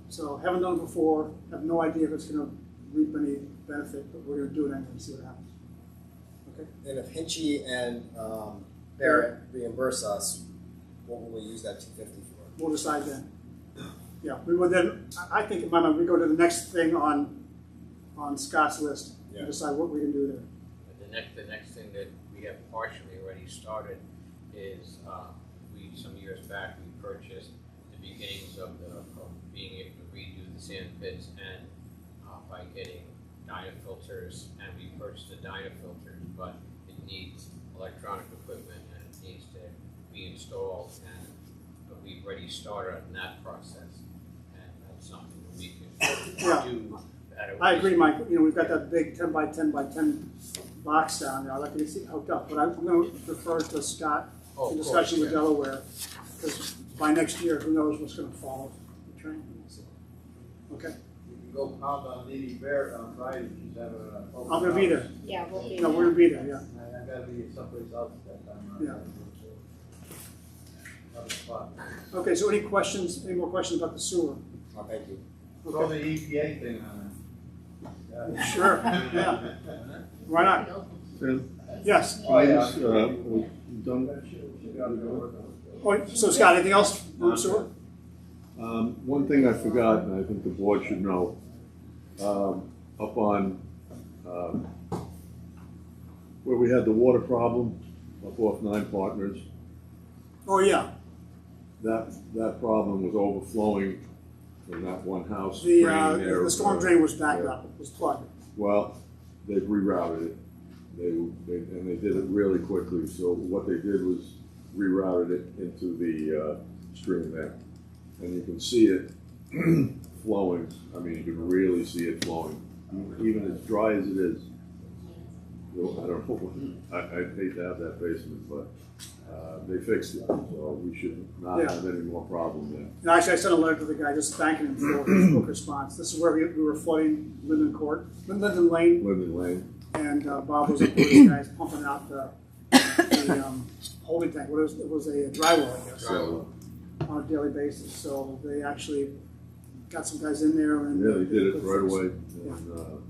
So haven't done it before, have no idea if it's going to reap any benefit, but we're going to do it anyway and see what happens. Okay. And if Hinchy and Barrett reimburse us, what will we use that 250 for? We'll decide then. Yeah, we will then. I think in my mind we go to the next thing on Scott's list Yeah. and decide what we can do there. The next thing that we have partially already started is, some years back, we purchased the beginnings of being able to redo the sand pits and by getting dyno filters, and we purchased the dyno filters, but it needs electronic equipment and it needs to be installed, and we've already started on that process, and that's something that we can Yeah. do. I agree, Mike. You know, we've got that big 10 by 10 by 10 box down there. I'd like to see it hooked up, but I'm going to defer to Scott Oh, in of discussion course, with Delaware, because by next year, who knows what's going to follow the train. So, okay, You can go pound on Needy Bear on Friday, she's having a. I'm going to be there. Yeah, we'll be No, there. we're going to be there. Yeah. I gotta be someplace else at that time. Yeah. Another spot. Okay. So, any questions? Any more questions about the sewer? Oh, thank you. Throw Okay. the EPA thing on it. Sure. Yeah. Why not? Tim, Yes. Oh, yeah. we done? Oh, so, Scott, anything else on the sewer? One thing I forgot, and I think the board should know, up on, where we had the water problem, up off 9 Partners, Oh, yeah. that problem was overflowing in that one house. The drain there. the storm drain was backed Yeah. up. It was plugged. Well, they've rerouted it. They did it really quickly. So what they did was rerouted it into the stream there, and you can see it flowing. I mean, you can really see it flowing, even as dry as it is. Well, I don't know. I'd hate to have that basement, but they fixed it, so we should not Yeah. have any more problem there. And actually, I sent a letter to the guy just thanking him for his quick response. This is where we were flooding Linden Lane, Linden Lane. and Bob was up with these guys pumping out the holding tank. It was a dry well, I guess, So on a daily basis. So they actually got some guys in there and yeah, they did it put right things- away, Yeah. and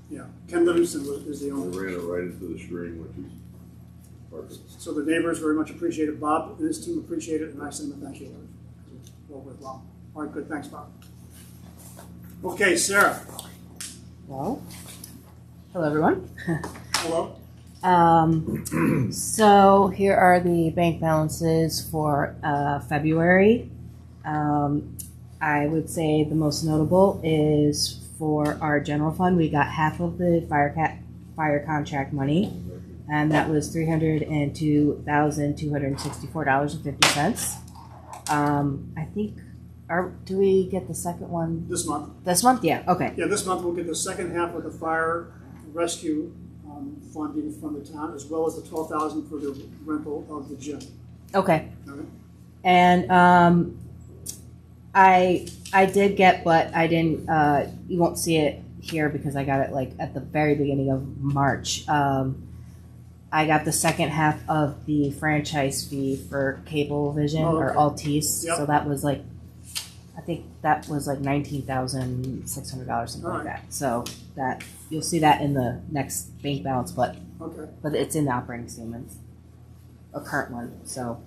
Yeah, Ken Livingston is the they owner. ran it right into the stream, which is perfect. So the neighbors very much appreciate it. Bob and his team appreciate it, and I send them a thank you letter. Well, well. All right, good. Thanks, Bob. Okay, Sarah. Well, hello everyone. Hello. So here are the bank balances for February. I would say the most notable is for our general fund. We got half of the fire contract money, and that was $302,264.50. I think. Do we get the second one This month. this month? Yeah. Okay. Yeah, this month we'll get the second half of the fire rescue funding from the town, as well as the $12,000 for the rental of the gym. Okay. All right. And I did get, but I didn't. You won't see it here because I got it like at the very beginning of March. I got the second half of the franchise fee for Cablevision or okay. Altice. Yep. So that was like, I think that was like $19,600, something like Alright. that. So that you'll see that in the next bank balance, but Okay. it's in the operating statements, a current one. So,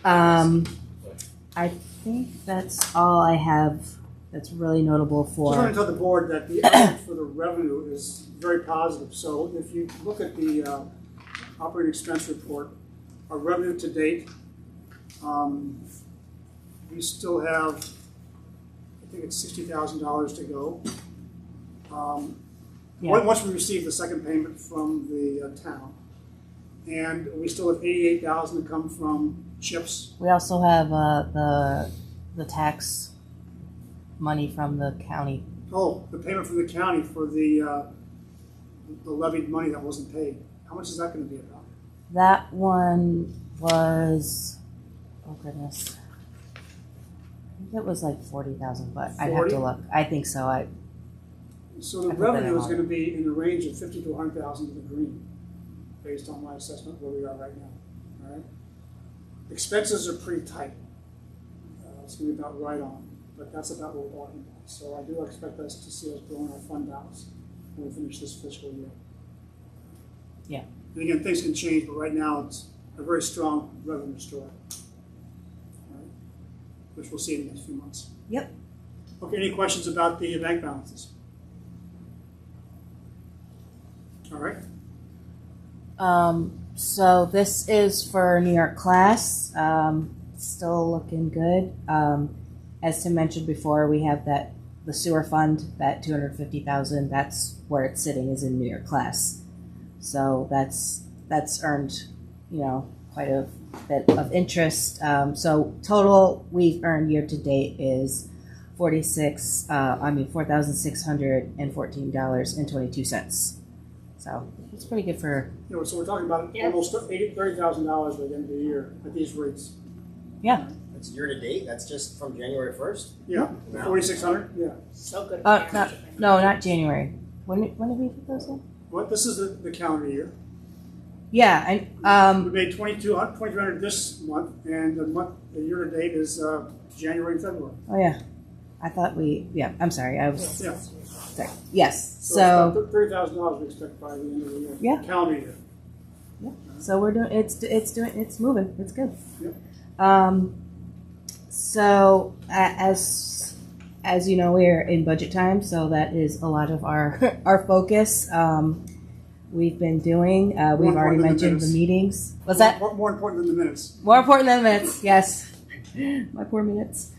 I think that's all I have. That's really notable Just want for. to tell the board that the outlook for the revenue is very positive. So if you look at the operating expense report, our revenue to date, we still have, I think it's $60,000 to go. Yeah. Once we receive the second payment from the town, and we still have $88,000 to come from CHIPS. We also have the tax money from the county. Oh, the payment from the county for the levied money that wasn't paid. How much is that going to be about? That one was, oh goodness, I It was like 40,000, but I'd have 40? to look. I think so. So the I put that revenue in is on gonna be in the range of 50 to 100,000 to the green, based on my assessment where we are right now, all right? Expenses are pretty tight. It's gonna be about right on, but that's about what we're talking about. So I do expect us to see us growing our fund balance when we finish this fiscal year. Yeah. And again, things can change, but right now it's a very strong revenue story. All right? Which we'll see in the next few months. Yep. Okay, any questions about the bank balances? All right. So this is for New York class. Still looking good. As Tim mentioned before, we have the sewer fund, that 250,000. That's where it's sitting, is in New York class. So that's earned, quite a bit of interest. So total we've earned year to date is $4,614.22. So it's pretty good for. So we're talking about almost $30,000 by the end of the year at these rates. Yeah. That's year to date. That's just from January 1st. Yeah, 4,600. Yeah. So good. Not January. When did we put those in? What? This is the calendar year. Yeah, and We made 2,200 this month, and the year to date is January and February. oh yeah, I thought I'm sorry, I was. Yeah. Sorry. Yes. So it's about $30,000 we expect by the end of the year. Yeah. Calendar year. So we're doing it's moving. It's good. Yep. So as you know, we're in budget time, so that is a lot of our our focus. We've been doing. We've already mentioned the meetings. What's that? More important than the minutes. More important than the minutes. Yes. My poor minutes.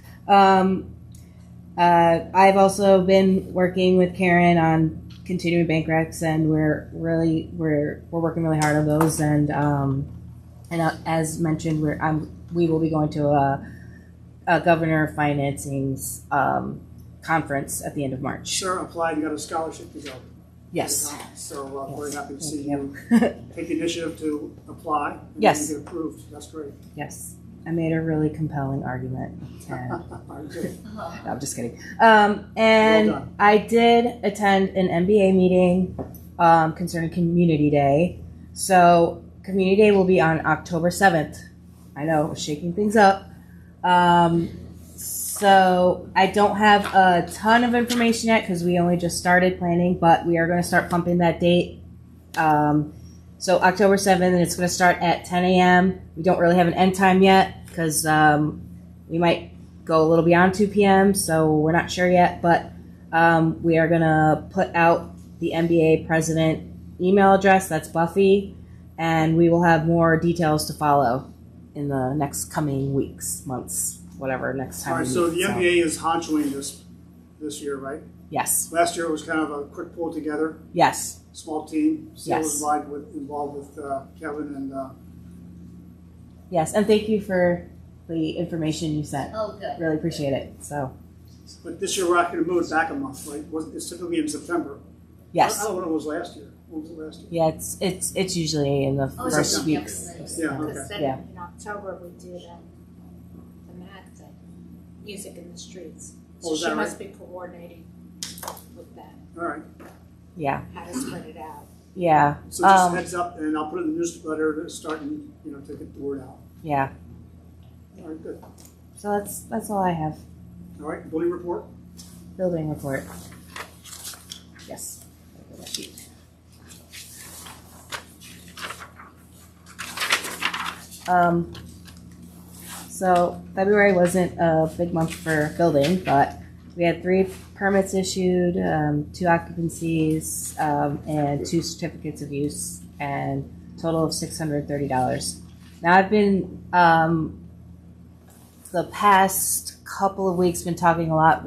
I've also been working with Karen on continuing bank recs, and we're working really hard on those. And as mentioned, we will be going to a governor financings conference at the end of March. Sarah applied and got a scholarship to go. Yes. So Yes. very happy to see Thank you take the initiative to apply and Yes. get approved. That's great. Yes. I made a really compelling argument. And All right, good. no, I'm just kidding. And Well done. I did attend an MBA meeting concerning Community Day. So Community Day will be on October 7th. I know, shaking things up. So I don't have a ton of information yet because we only just started planning, but we are going to start pumping that date. So October 7th, and it's going to start at 10 a.m. We don't really have an end time yet because we might go a little beyond 2 p.m., so we're not sure yet. But we are going to put out the MBA president email address. That's Buffy, and we will have more details to follow in the next coming weeks, months, whatever, next time All right, we so meet. the MBA is honchoing this year, right? Yes. Last year it was kind of a quick pull together, Yes. small team. Still Yes. was involved with Kevin and Yes, and thank you for the information you sent. Oh, good. Really appreciate it. So, but this year we're not going to move it back a month, right? It's typically in September. I yes. don't know what it was last year. What was it last year? Yeah, it's usually in the Oh, first yeah. weeks. Yeah, Because okay. then Yeah. in October we do the MAC thing, music in the streets. Oh, So is she that must be coordinating with that, All right. Yeah. how to spread it out. Yeah. So just heads up, and I'll put it in the newsletter to start and to get the word out. Yeah. All right, good. So that's all I have. All right, building report. Building report. Yes. So February wasn't a big month for building, but we had 3 permits issued, 2 occupancies, and 2 certificates of use, and total of $630. Now I've been the past couple of weeks been talking a lot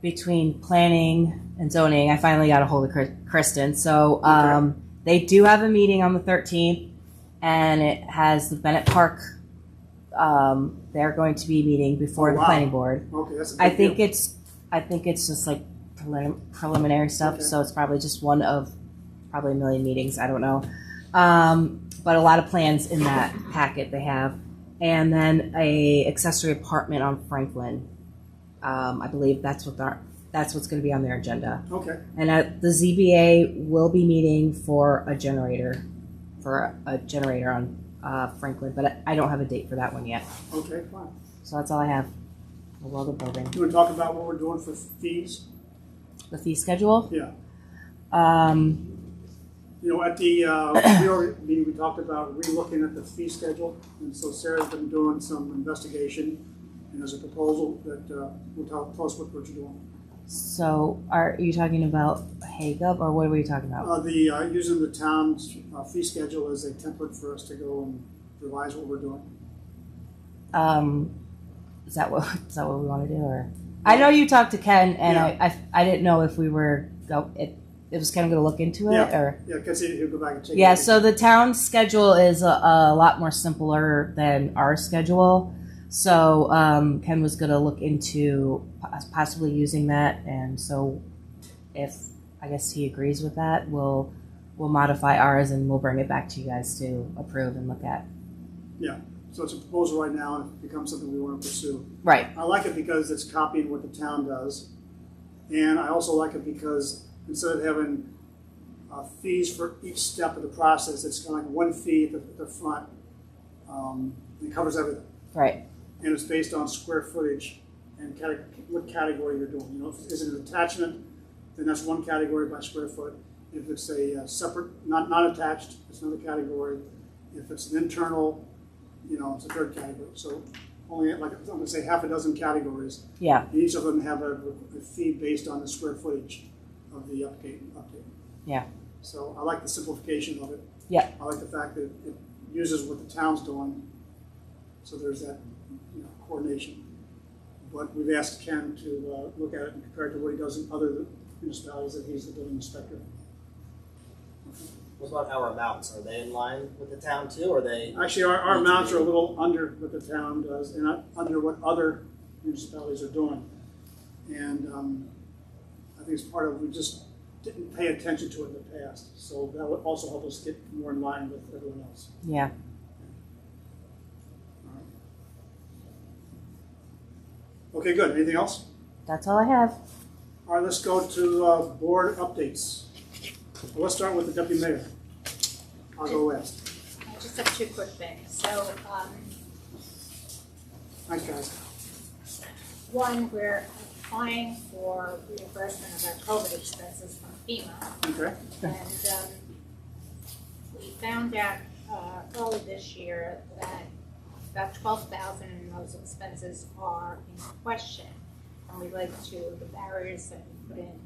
between planning and zoning. I finally got a hold of Kristen, so they do have a meeting on the 13th, and it has the Bennett Park. They're going to be meeting before Oh, the wow. planning board. Okay, that's a I big think deal. it's just like preliminary stuff, Okay. so it's probably just one of probably a million meetings. I don't know, but a lot of plans in that packet they have, and then a accessory apartment on Franklin. I believe that's what's going to be on their agenda. Okay, And the ZBA will be meeting for a generator on Franklin, but I don't have a date for that one yet. okay, fine. So that's all I have. The world of building. You want to talk about what we're doing for fees? The fee schedule. Yeah. Um, You know, at the reorg meeting, we talked about relooking at the fee schedule, and so Sarah's been doing some investigation, and there's a proposal that will tell us what you're doing. so are you talking about Hagub, or what are we talking about? Using the town's fee schedule as a template for us to go and revise what we're doing. Is that what we want to do? Or I know you talked to Ken, and Yeah. I didn't know if we were it was Ken going to look into it, or Yeah, because he'll go back and check. yeah. it. So the town schedule is a lot more simpler than our schedule. So Ken was going to look into possibly using that, and so if I guess he agrees with that, we'll modify ours and we'll bring it back to you guys to approve and look at. So it's a proposal right now, and it becomes something we want to pursue. Right. I like it because it's copying what the town does, and I also like it because instead of having fees for each step of the process, it's kind of like one fee at the front. It covers everything, Right. and it's based on square footage and what category you're doing. You know, if it's an attachment, then that's one category by square foot. If it's a separate, not attached, it's another category. If it's an internal, you know, it's a third category. So only like I'm going to say half a dozen categories. Yeah. Each of them have a fee based on the square footage of the update. Yeah. So I like the simplification of it. Yeah. I like the fact that it uses what the town's doing. So there's that, you know, coordination. But we've asked Ken to look at it and compare it to what he does in other municipalities that he's the building inspector. What about our amounts? Are they in line with the town too, or are they? Actually, our amounts are a little under what the town does and under what other municipalities are doing. And I think it's part of, we just didn't pay attention to it in the past. So that would also help us get more in line with everyone else. Yeah. All right. Okay, good. Anything else? That's all I have. All right, let's go to board updates. Well, let's start with the deputy mayor. I'll go last. I just have two quick things. So, Thanks, guys. one, we're applying for reimbursement of our COVID expenses from FEMA. Okay. And we found out early this year that about 12,000 in those expenses are in question and relate to the barriers that we put in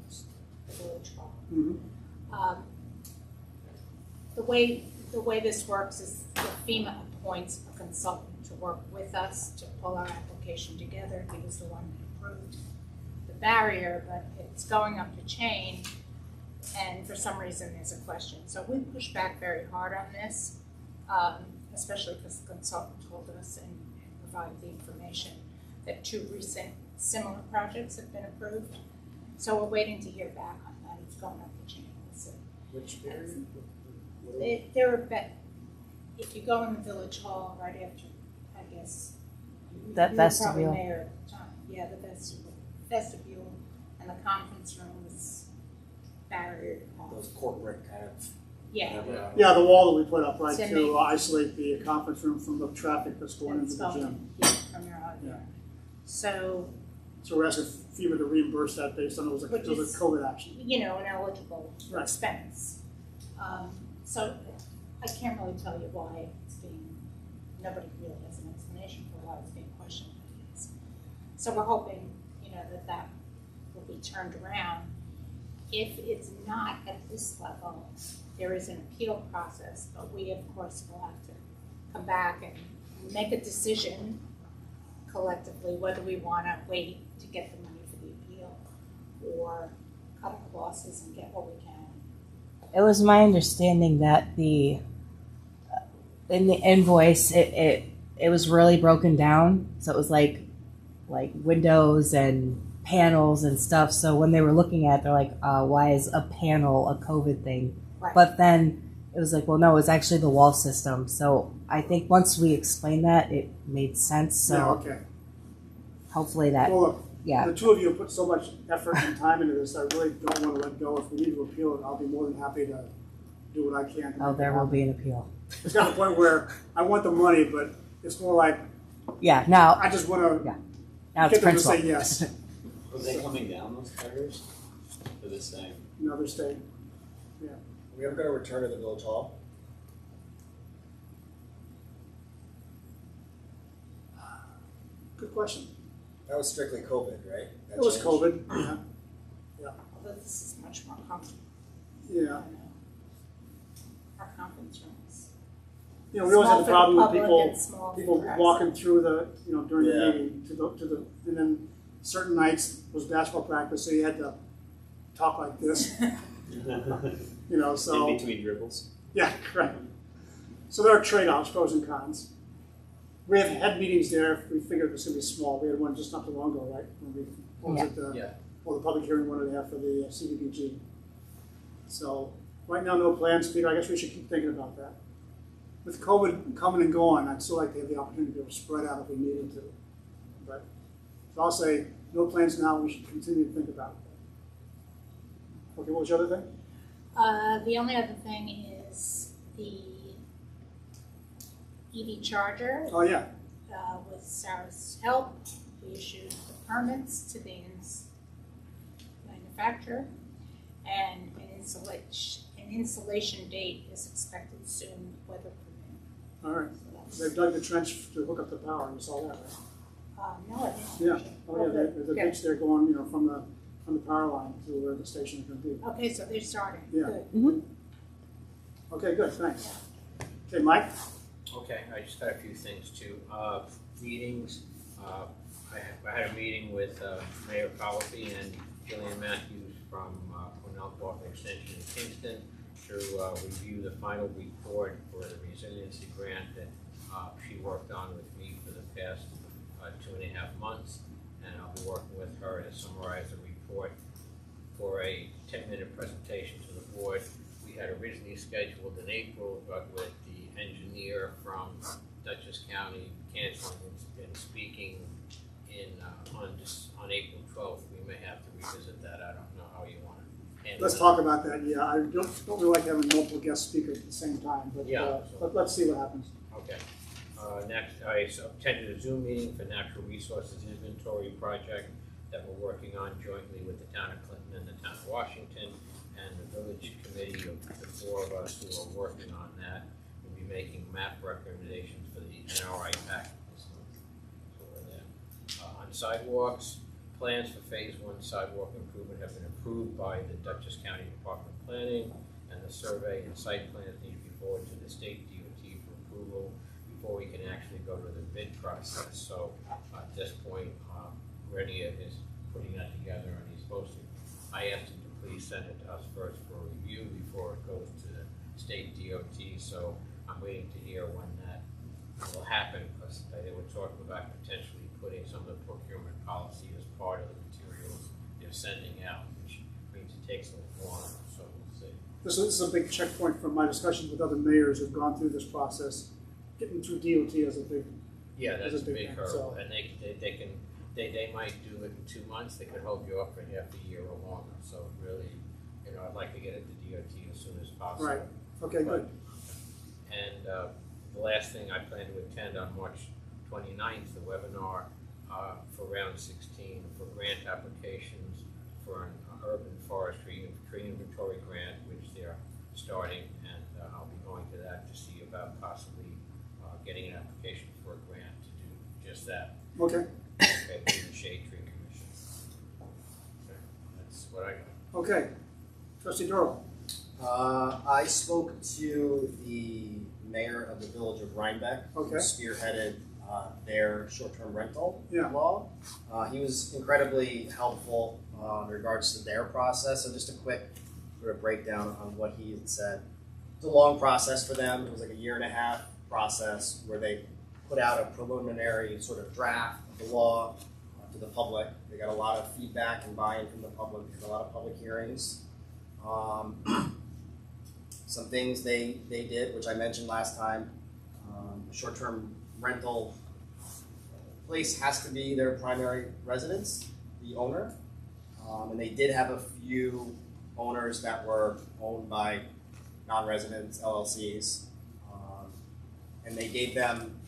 the village hall. Mm-hmm. The way this works is that FEMA appoints a consultant to work with us to pull our application together. He was the one that approved the barrier, but it's going up the chain, and for some reason there's a question. So we pushed back very hard on this, especially because the consultant told us and provided the information that 2 recent similar projects have been approved. So we're waiting to hear back on that. It's going up the chain. So Which area? there are if you go in the village hall right after, I guess. That you were vestibule. probably there at the time. Yeah, the vestibule and the conference room is barriered off. Those corporate kind of. Yeah. Yeah, the wall that we put up, right, To to make- isolate the conference room from the traffic that's going into It's the going, gym. yeah, from your out there. So, So we're asking FEMA to reimburse that based on it was a Which is- COVID action. you know, an eligible Right. expense. So I can't really tell you why it's being, nobody really has an explanation for why it's being questioned. So we're hoping, you know, that will be turned around. If it's not at this level, there is an appeal process, but we of course will have to come back and make a decision collectively whether we want to wait to get the money for the appeal or cut our losses and get what we can. It was my understanding that in the invoice it was really broken down, so it was like windows and panels and stuff. So when they were looking at it, they're like, why is a panel a COVID thing? Right. But then it was like, well, no, it's actually the wall system. So I think once we explained that, it made sense. So Yeah, okay. hopefully that, Well, look, yeah. the two of you have put so much effort and time into this, I really don't want to let go. If we need to appeal it, I'll be more than happy to do what I can. To Oh, make there it will happen. be an appeal. It's got to the point where I want the money, but it's more like Yeah, now I just want to now it's get them to principal. say yes. Are they coming down those tires? Or the same? Another state. Are we ever going to return to the village hall? Good question. That was strictly COVID, right? That It was changed? COVID. Yeah. Although this is much more comfortable. Yeah. Our conference rooms. You know, we always Small had the for problem with public people and small people for us. walking through the during Yeah. the meeting to the and then certain nights was basketball practice, so you had to talk like this. So In between dribbles. yeah, correct. So there are trade-offs, pros and cons. We have had meetings there. We figured it was going to be small. We had one just not too long ago, right? When we what was it? The public hearing one and a half for the CDBG. So right now, no plans, Peter. I guess we should keep thinking about that. With COVID coming and going, I'd still like to have the opportunity to be able to spread out if we needed to. But so I'll say no plans now. We should continue to think about it. Okay, what was the other thing? The only other thing is the EV charger. Oh yeah, With Sarah's help, we issued the permits to the manufacturer, and an installation date is expected soon, weather permitting. all right. So They've dug the trench to hook up the power. You saw that, right? no, I didn't. Yeah. Oh yeah. There's a Good. ditch there going, from the power line to where the station is going to be. Okay, so they're starting. Yeah. Good. Okay, good. Thanks. Okay, Mike. Okay, I just got a few things too. Meetings, I had a meeting with Mayor Policy and Jillian Matthews from Cornell Cooperative Extension in Kingston to review the final report for the resiliency grant that she worked on with me for the past 2.5 months. And I'll be working with her to summarize the report for a 10-minute presentation to the board. We had originally scheduled in April, but with the engineer from Dutchess County canceling and speaking on April 12th, we may have to revisit that. I don't know how you want to handle it. Let's talk about that. Yeah, I don't really like having multiple guest speakers at the same time, but Yeah. let's see what happens. Okay. Next, I attended a Zoom meeting for Natural Resources Inventory Project that we're working on jointly with the town of Clinton and the town of Washington, and the village committee of the four of us who are working on that will be making map recommendations for the NRI pact this month. So we're there. On sidewalks, plans for phase 1 sidewalk improvement have been approved by the Dutchess County Department of Planning, and the survey and site plans need to be forwarded to the state DOT for approval before we can actually go to the bid process. So at this point, Rennie is putting that together, and he's supposed to. I asked him to please send it to us first for review before it goes to the state DOT. So I'm waiting to hear when that will happen, because they were talking about potentially putting some of the procurement policy as part of the materials they're sending out, which means it takes a little longer. So we'll see. This is a big checkpoint from my discussions with other mayors who've gone through this process. Getting through DOT is a big. Yeah, that's That's a a big big thing, hurdle, so- and they might do it in 2 months. They could hold you up for half a year or longer. So really, I'd like to get it to DOT as soon as possible. Right. Okay, good. And the last thing, I plan to attend on March 29th, the webinar for round 16 for grant applications for an urban forestry tree inventory grant, which they're starting, and I'll be going to that to see about possibly getting an application for a grant to do just that. Okay. Okay, through the Shade Tree Commission. Okay, that's what I got. Okay. Trustee Doral. I spoke to the mayor of the village of Rhinebeck, who Okay. spearheaded their short-term rental Yeah. law. He was incredibly helpful in regards to their process. So just a quick sort of breakdown on what he had said. It's a long process for them. It was like a 1.5-year process where they put out a preliminary sort of draft of the law to the public. They got a lot of feedback and buy-in from the public. They had a lot of public hearings. some things they did, which I mentioned last time. Short-term rental place has to be their primary residence, the owner. And they did have a few owners that were owned by non-residents, LLCs. And they gave them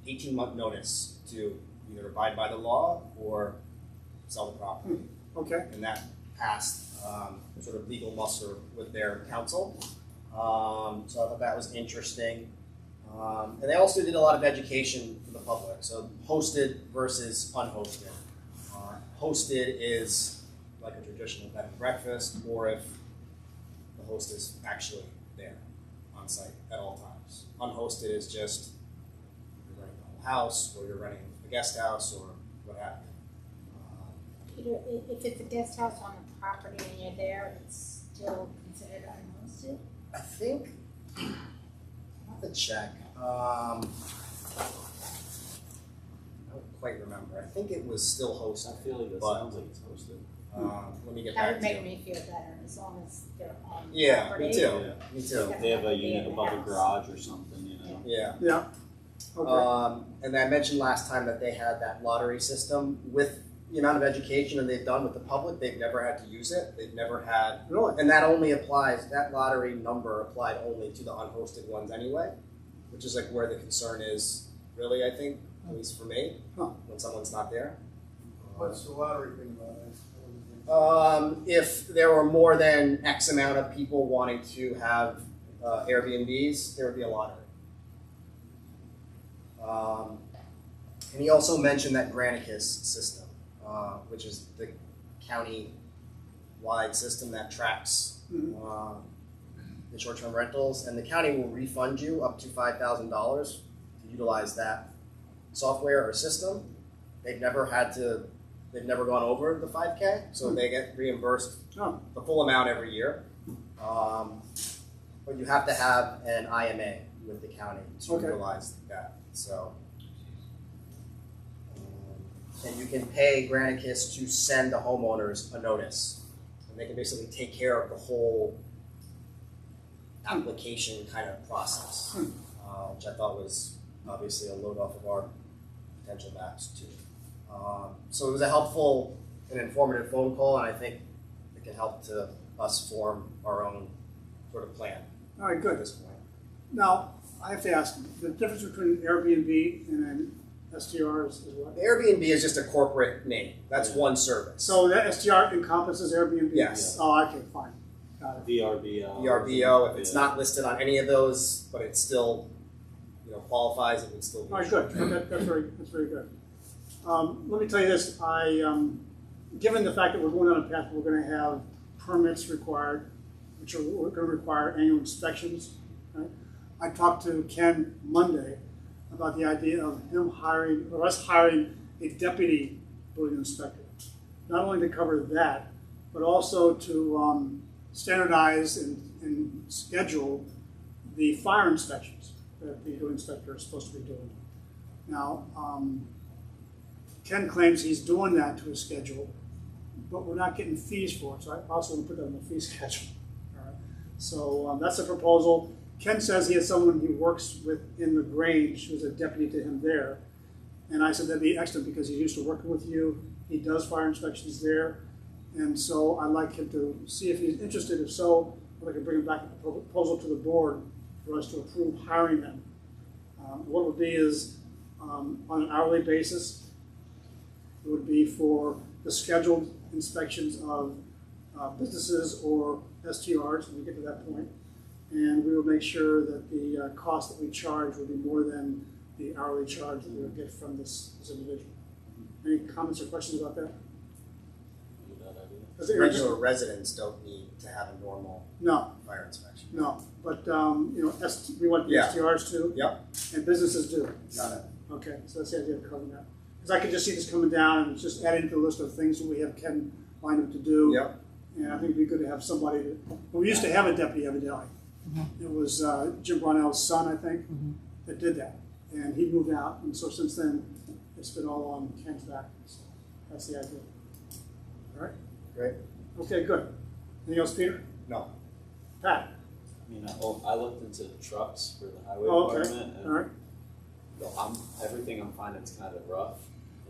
18-month notice to either abide by the law or sell the property. Okay. And that passed sort of legal muster with their counsel. So I thought that was interesting. And they also did a lot of education for the public. So hosted versus unhosted. Hosted is like a traditional bed and breakfast, or if the host is actually there on site at all times. Unhosted is just you're renting a whole house, or you're renting a guest house, or what have you. Peter, if it's a guest house on the property and you're there, it's still considered unhosted? I think, I'll have to check. I don't quite remember. I think it was still hosted. I feel like that But- sounds like it's hosted. Let me get That back would to make you. me feel better, as long as they're on Yeah, property. me too. Yeah. Me too. If they have a unit above a garage or something, you know. Yeah. Yeah. Okay. And I mentioned last time that they had that lottery system. With the amount of education that they've done with the public, they've never had to use it. They've never had, Really? and that only applies, that lottery number applied only to the unhosted ones anyway, which is like where the concern is, really, I think, at least for me, Huh. when someone's not there. What's the lottery thing about it? If there were more than X amount of people wanting to have Airbnbs, there would be a lottery. And he also mentioned that Granicus system, which is the county-wide system that tracks the short-term rentals, and the county will refund you up to $5,000 to utilize that software or system. They've never gone over the 5K, so they get reimbursed Oh. the full amount every year. But you have to have an IMA with the county to Okay. utilize that. So, and you can pay Granicus to send the homeowners a notice, and they can basically take care of the whole application kind of process, which I thought was obviously a load off of our potential backs too. So it was a helpful and informative phone call, and I think it can help to us form our own sort of plan All right, at good. this point. Now, I have to ask, the difference between Airbnb and an STR is what? The Airbnb is just a corporate name. That's one service. So that STR encompasses Airbnb? Yes. Oh, okay, fine. Got it. VRBO. VRBO, if it's not listed on any of those, but it still, qualifies, it would still be. All right, good. That's very good. Let me tell you this. Given the fact that we're going on a path, we're going to have permits required, which are going to require annual inspections. Right? I talked to Ken Monday about the idea of us hiring a deputy building inspector, not only to cover that, but also to standardize and schedule the fire inspections that the building inspector is supposed to be doing. Now, Ken claims he's doing that to his schedule, but we're not getting fees for it, so I also want to put that on the fee schedule. All right. So that's a proposal. Ken says he has someone he works with in the Grange who's a deputy to him there. And I said that'd be excellent because he's used to working with you. He does fire inspections there. And so I'd like him to see if he's interested. If so, I'd like to bring him back a proposal to the board for us to approve hiring them. What it would be is on an hourly basis, it would be for the scheduled inspections of businesses or STRs when we get to that point. And we will make sure that the cost that we charge will be more than the hourly charge that we will get from this individual. Any comments or questions about that? Regular residents don't need to have a normal No, fire inspection. no. But, we want the Yeah. STRs too. Yep. And businesses do. Got it. Okay, so that's the idea of covering that. Because I could just see this coming down and just adding to the list of things that we have Ken lined up to do. Yep. And I think it'd be good to have somebody, we used to have a deputy evidently. It was Jim Brownell's son, I think, that did that. And he moved out, and so since then, it's been all on Ken's back. So that's the idea. All right? Great. Okay, good. Anything else, Peter? No. Pat? I mean, I looked into the trucks for the highway Oh, okay. department, and All right. everything I'm finding is kind of rough.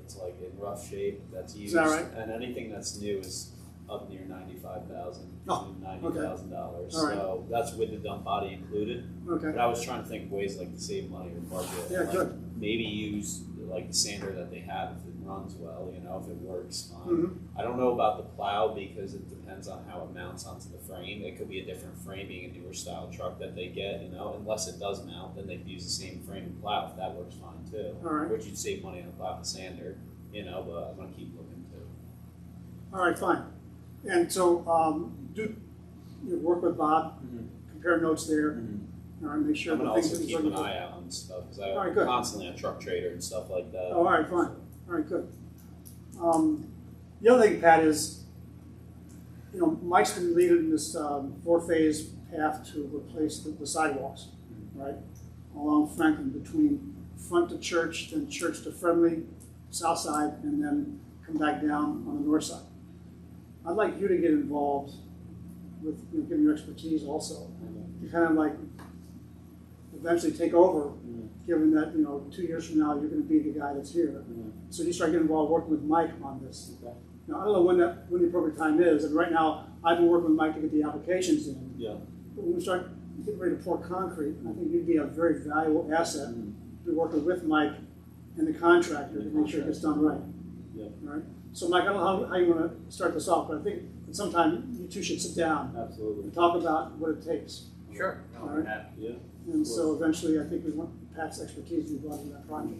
It's like in rough shape that's used, that right? and anything that's new is up near $95,000, Oh, $90,000. All right. So that's with the dump body included. Okay. But I was trying to think of ways like to save money or budget. Yeah, like, good. Maybe use like the sander that they have if it runs well, you know, if it works fine. Mhm. I don't know about the plow because it depends on how it mounts onto the frame. It could be a different frame, being a newer style truck that they get, you know. Unless it does mount, then they'd use the same frame and plow. If that works fine too. All right. Which you'd save money on the plow and sander, you know. But I'm gonna keep looking too. All right, fine. And so do you work with Bob, compare notes there, all right, make sure I'm the gonna things also that he's keep an looking for. eye out on stuff because All right, I'm good. constantly on Truck Trader and stuff like that. Oh, all right, fine. All right, good. The other thing, Pat, is, you know, Mike's been leading this four-phase path to replace the sidewalks, right, along Franklin between front to church, then church to Friendly, south side, and then come back down on the north side. I'd like you to get involved with, you know, giving your expertise also, to kind of like eventually take over, given that, you know, 2 years from now, you're gonna be the guy that's here. So you start getting involved working with Mike on this. Now, I don't know when the appropriate time is, and right now, I've been working with Mike to get the applications in. Yeah. But when we start getting ready to pour concrete, I think you'd be a very valuable asset to be working with Mike and the contractor to make sure it gets done right. Yeah. All right? So Mike, I don't know how you wanna start this off, but I think at some time you two should sit down Absolutely. and talk about what it takes. Sure. All right. Yeah. And so eventually, I think we want Pat's expertise to be brought into that project.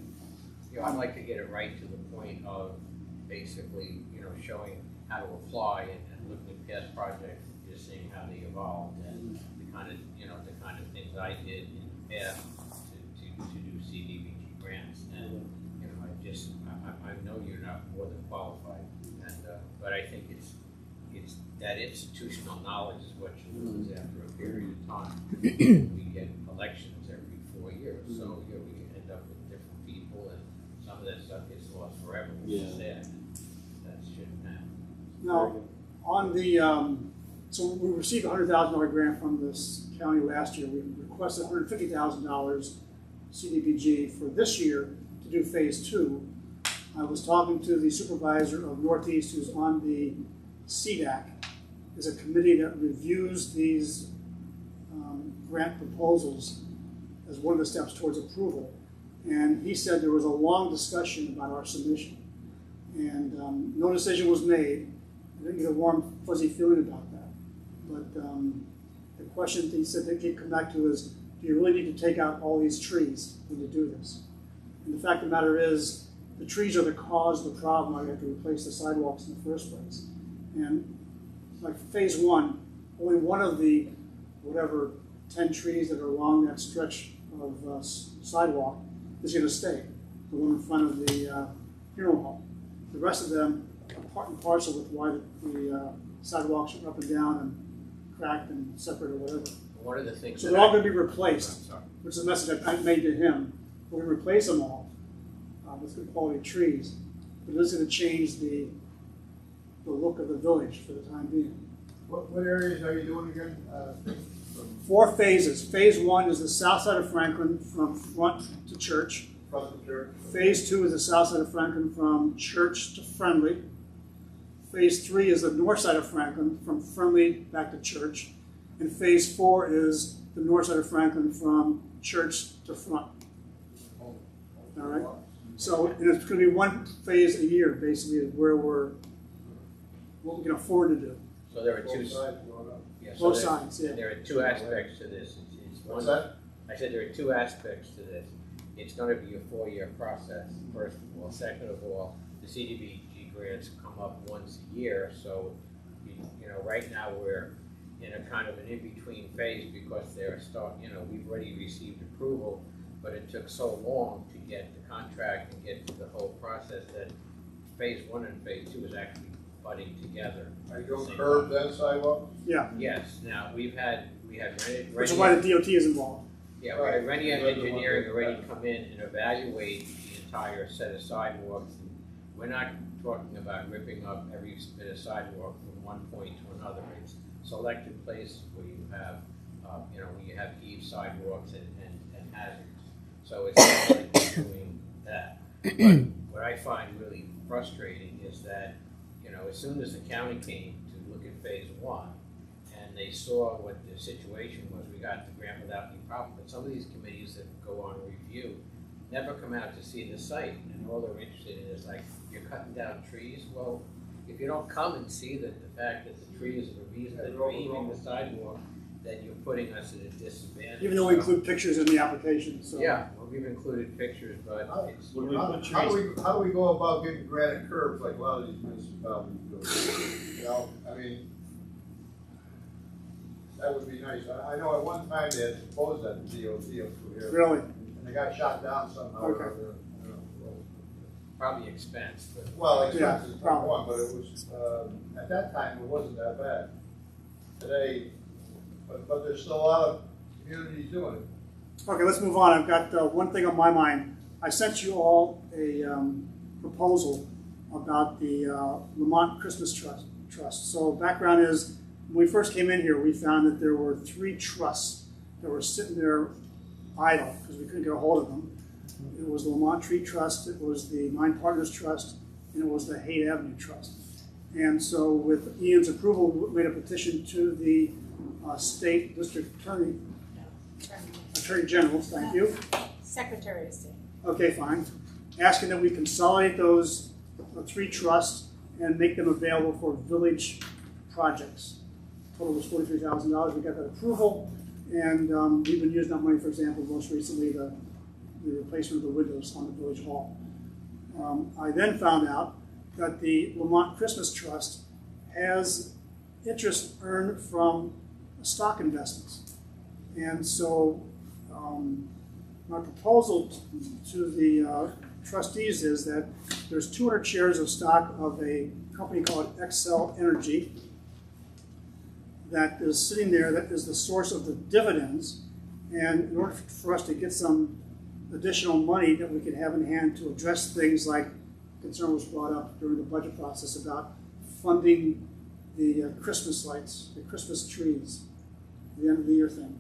You know, I'd like to get it right to the point of basically, you know, showing how to apply and looking at past projects, just seeing how they evolved and the kind of, you know, the kind of things I did in the past to do CDBG grants. And, you know, I know you're not more than qualified, and, but I think it's that institutional knowledge is what you lose after a period of time. We get elections every 4 years, so, you know, we can end up with different people, and some of that stuff gets lost forever, which is sad. That shouldn't happen. Now, on the, so we received a $100,000 grant from this county last year. We requested $150,000 CDBG for this year to do phase 2. I was talking to the supervisor of Northeast, who's on the CDAC, is a committee that reviews these grant proposals as one of the steps towards approval. And he said there was a long discussion about our submission. And no decision was made. I didn't get a warm, fuzzy feeling about that. But the question he said they keep coming back to is, do you really need to take out all these trees when you do this? And the fact of the matter is, the trees are the cause of the problem. I have to replace the sidewalks in the first place. And like phase 1, only one of the, whatever, 10 trees that are along that stretch of sidewalk is going to stay, the one in front of the funeral home. The rest of them are part and parcel with why the sidewalks are up and down and cracked and separate or whatever. One of the things. So that they're all I- going to be replaced, I'm sorry. which is a message I made to him. We're going to replace them all with good quality trees, but it is going to change the look of the village for the time being. What areas are you doing again? 4 phases. Phase 1 is the south side of Franklin from front to church. Front of the church? Phase 2 is the south side of Franklin from church to Friendly. Phase 3 is the north side of Franklin from Friendly back to church. And phase 4 is the north side of Franklin from church to front. All right? So and it's going to be one phase a year, basically, is where what we can afford to do. So there are Both two. sides going up. Yeah, Both there- sides, yeah. There are two aspects to this. It's What's one- that? I said there are two aspects to this. It's gonna be a 4-year process, first of all. Second of all, the CDBG grants come up once a year, so, you know, right now we're in a kind of an in-between phase because we've already received approval, but it took so long to get the contract and get the whole process that phase 1 and phase 2 is actually budding together. Are you doing curbs and sidewalks? Yeah, Yes, now, we had Rennie. which is why the DOT is involved. Yeah, we had Rennie Engineering already come in and evaluate the entire set of sidewalks. We're not talking about ripping up every bit of sidewalk from one point to another. It's selected places where you have, sidewalks and hazards. So it's not like we're doing that. But what I find really frustrating is that, you know, as soon as the county came to look at phase one, and they saw what the situation was, we got the grant without any problem. But some of these committees that go on review never come out to see the site, and all they're interested in is like, you're cutting down trees. Well, if you don't come and see that the fact that the trees are the reason that you're leaving the sidewalk, then you're putting us at a disadvantage. Even though we include pictures in the application, so. Yeah, well, we've included pictures, but it's. How do we go about getting granite curbs like a lot of these municipalities do? You know, I mean, that would be nice. I know at one time they had proposed that to DOT up through here. Really? And they got shot down somehow. Okay. Probably expense, but. Well, expense is probably. one, but it was, at that time, it wasn't that bad. Today, but there's still a lot of communities doing it. Okay, let's move on. I've got one thing on my mind. I sent you all a proposal about the Lamont Christmas Trust. So background is, when we first came in here, we found that there were 3 trusts that were sitting there idle because we couldn't get a hold of them. It was the Lamont Tree Trust, it was the Mine Partners Trust, and it was the Haight Avenue Trust. And so with Ian's approval, we made a petition to the State District Attorney General, thank you. Secretary of State. Okay, fine. Asking that we consolidate those 3 trusts and make them available for village projects. Total was $43,000. We got that approval, and we've been using that money, for example, most recently the replacement of the windows on the village hall. I then found out that the Lamont Christmas Trust has interest earned from stock investments. And so my proposal to the trustees is that there's 200 shares of stock of a company called Excel Energy that is sitting there, that is the source of the dividends. And in order for us to get some additional money that we could have in hand to address things like concern was brought up during the budget process about funding the Christmas lights, the Christmas trees, the end of the year thing.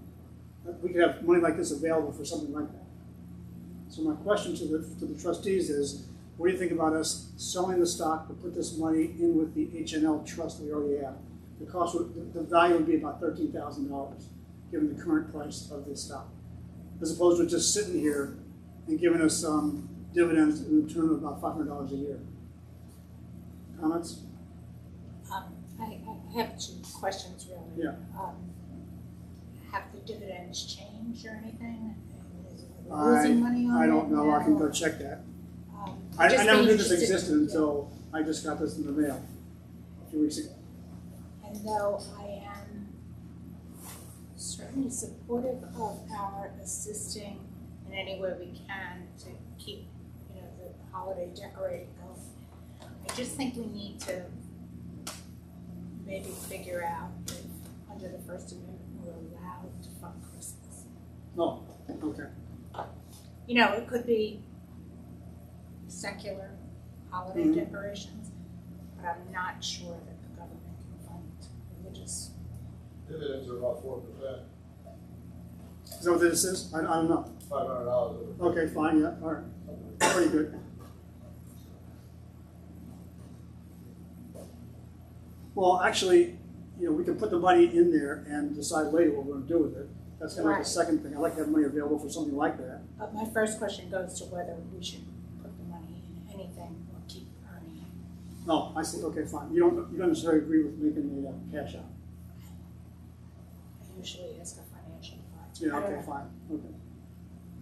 We could have money like this available for something like that. So my question to the trustees is, what do you think about us selling the stock to put this money in with the HNL trust that we already have? The cost the value would be about $13,000, given the current price of this stock, as opposed to just sitting here and giving us dividends in return of about $500 a year. Comments? I have 2 questions really. Yeah. Have the dividends changed or anything? Is it losing money on it? I don't know. now? I can go check that. I never knew this existed until I just got this in the mail a few weeks ago. And though I am certainly supportive of our assisting in any way we can to keep, the holiday decorating going, I just think we need to maybe figure out if under the First Amendment we're allowed to fund Christmas. Oh, okay. It could be secular holiday decorations, but I'm not sure that the government can fund religious. Dividends are about 4%. Is that what this is? I don't know. $500. Okay, fine, yeah, all right. Pretty good. Well, actually, we can put the money in there and decide later what we're going to do with it. That's kind of like the second thing. I'd like to have money available for something like that. But my first question goes to whether we should put the money in anything or keep earning it. Oh, I see. Okay, fine. You don't necessarily agree with making the cash out. I usually ask a financial advisor. Yeah. Okay, fine. Okay.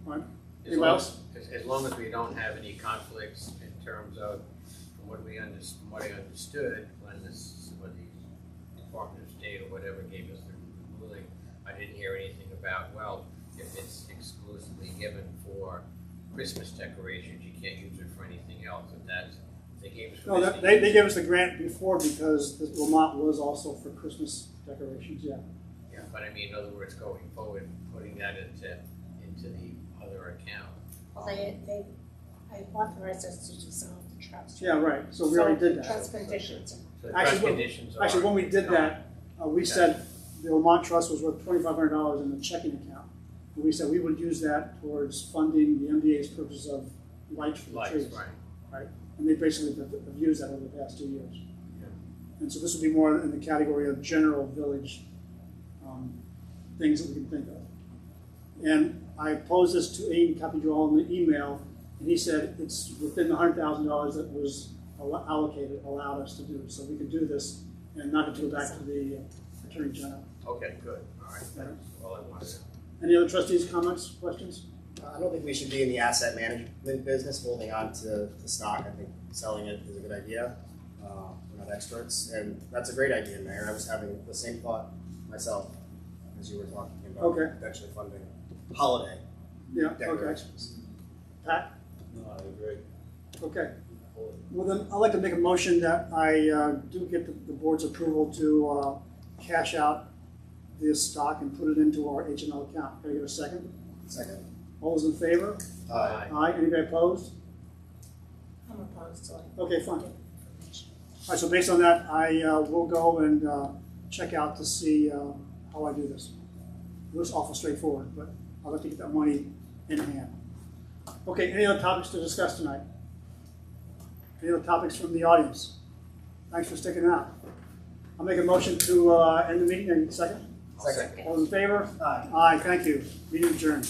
All right. As Anybody long else? as long as we don't have any conflicts in terms of, from what I understood, when the Department of State or whatever gave us the ruling, I didn't hear anything about, well, if it's exclusively given for Christmas decorations, you can't use it for anything else. If they gave us No, they gave us the grant before because Lamont was also for Christmas decorations. Yeah. Yeah, but I mean, in other words, going forward, putting that into the other account. Well, they authorized us to dissolve the trust. Yeah, right. So we already did that. Trust conditions. So the trust conditions Actually, are when we did not- that, we said the Lamont Trust was worth $2,500 in the checking account, And we said we would use that towards funding the MDA's purpose of lights for the Lights, trees. right. And they basically have used that over the past 2 years. And so this would be more in the category of general village things that we can think of. And I posed this to Aiden, copied you all in the email, and he said it's within the $100,000 that was allocated, allowed us to do. So we can do this and not have to go back to the Attorney General. Okay, good, all right, that's all I wanted. Any other trustees' comments, questions? I don't think we should be in the asset management business, holding on to the stock. I think selling it is a good idea. We're not experts, and that's a great idea, Mayor. I was having the same thought myself as you were talking about Okay. potentially funding holiday Yeah, okay. decorations. Pat? No, I agree. Okay. Well, then, I'd like to make a motion that I do get the board's approval to cash out this stock and put it into our H&L account. Can I get a second? Second. All those in favor? Aye. Aye. Anybody opposed? I'm opposed to it. Okay, fine. All right, so based on that, I will go and check out to see how I do this. It looks awful straightforward, but I'd like to get that money in hand. Okay, any other topics to discuss tonight? Any other topics from the audience? Thanks for sticking out. I'll make a motion to end the meeting. Any second? Second. All in favor? Aye. Aye, thank you. Meeting adjourned.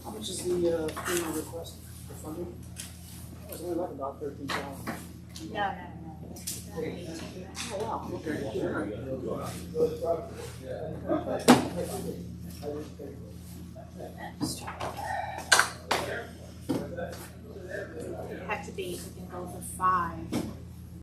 How much is the FEMA request for funding? It was only like about $13,000. No. Oh, wow, okay. It had to be, we can go for 5.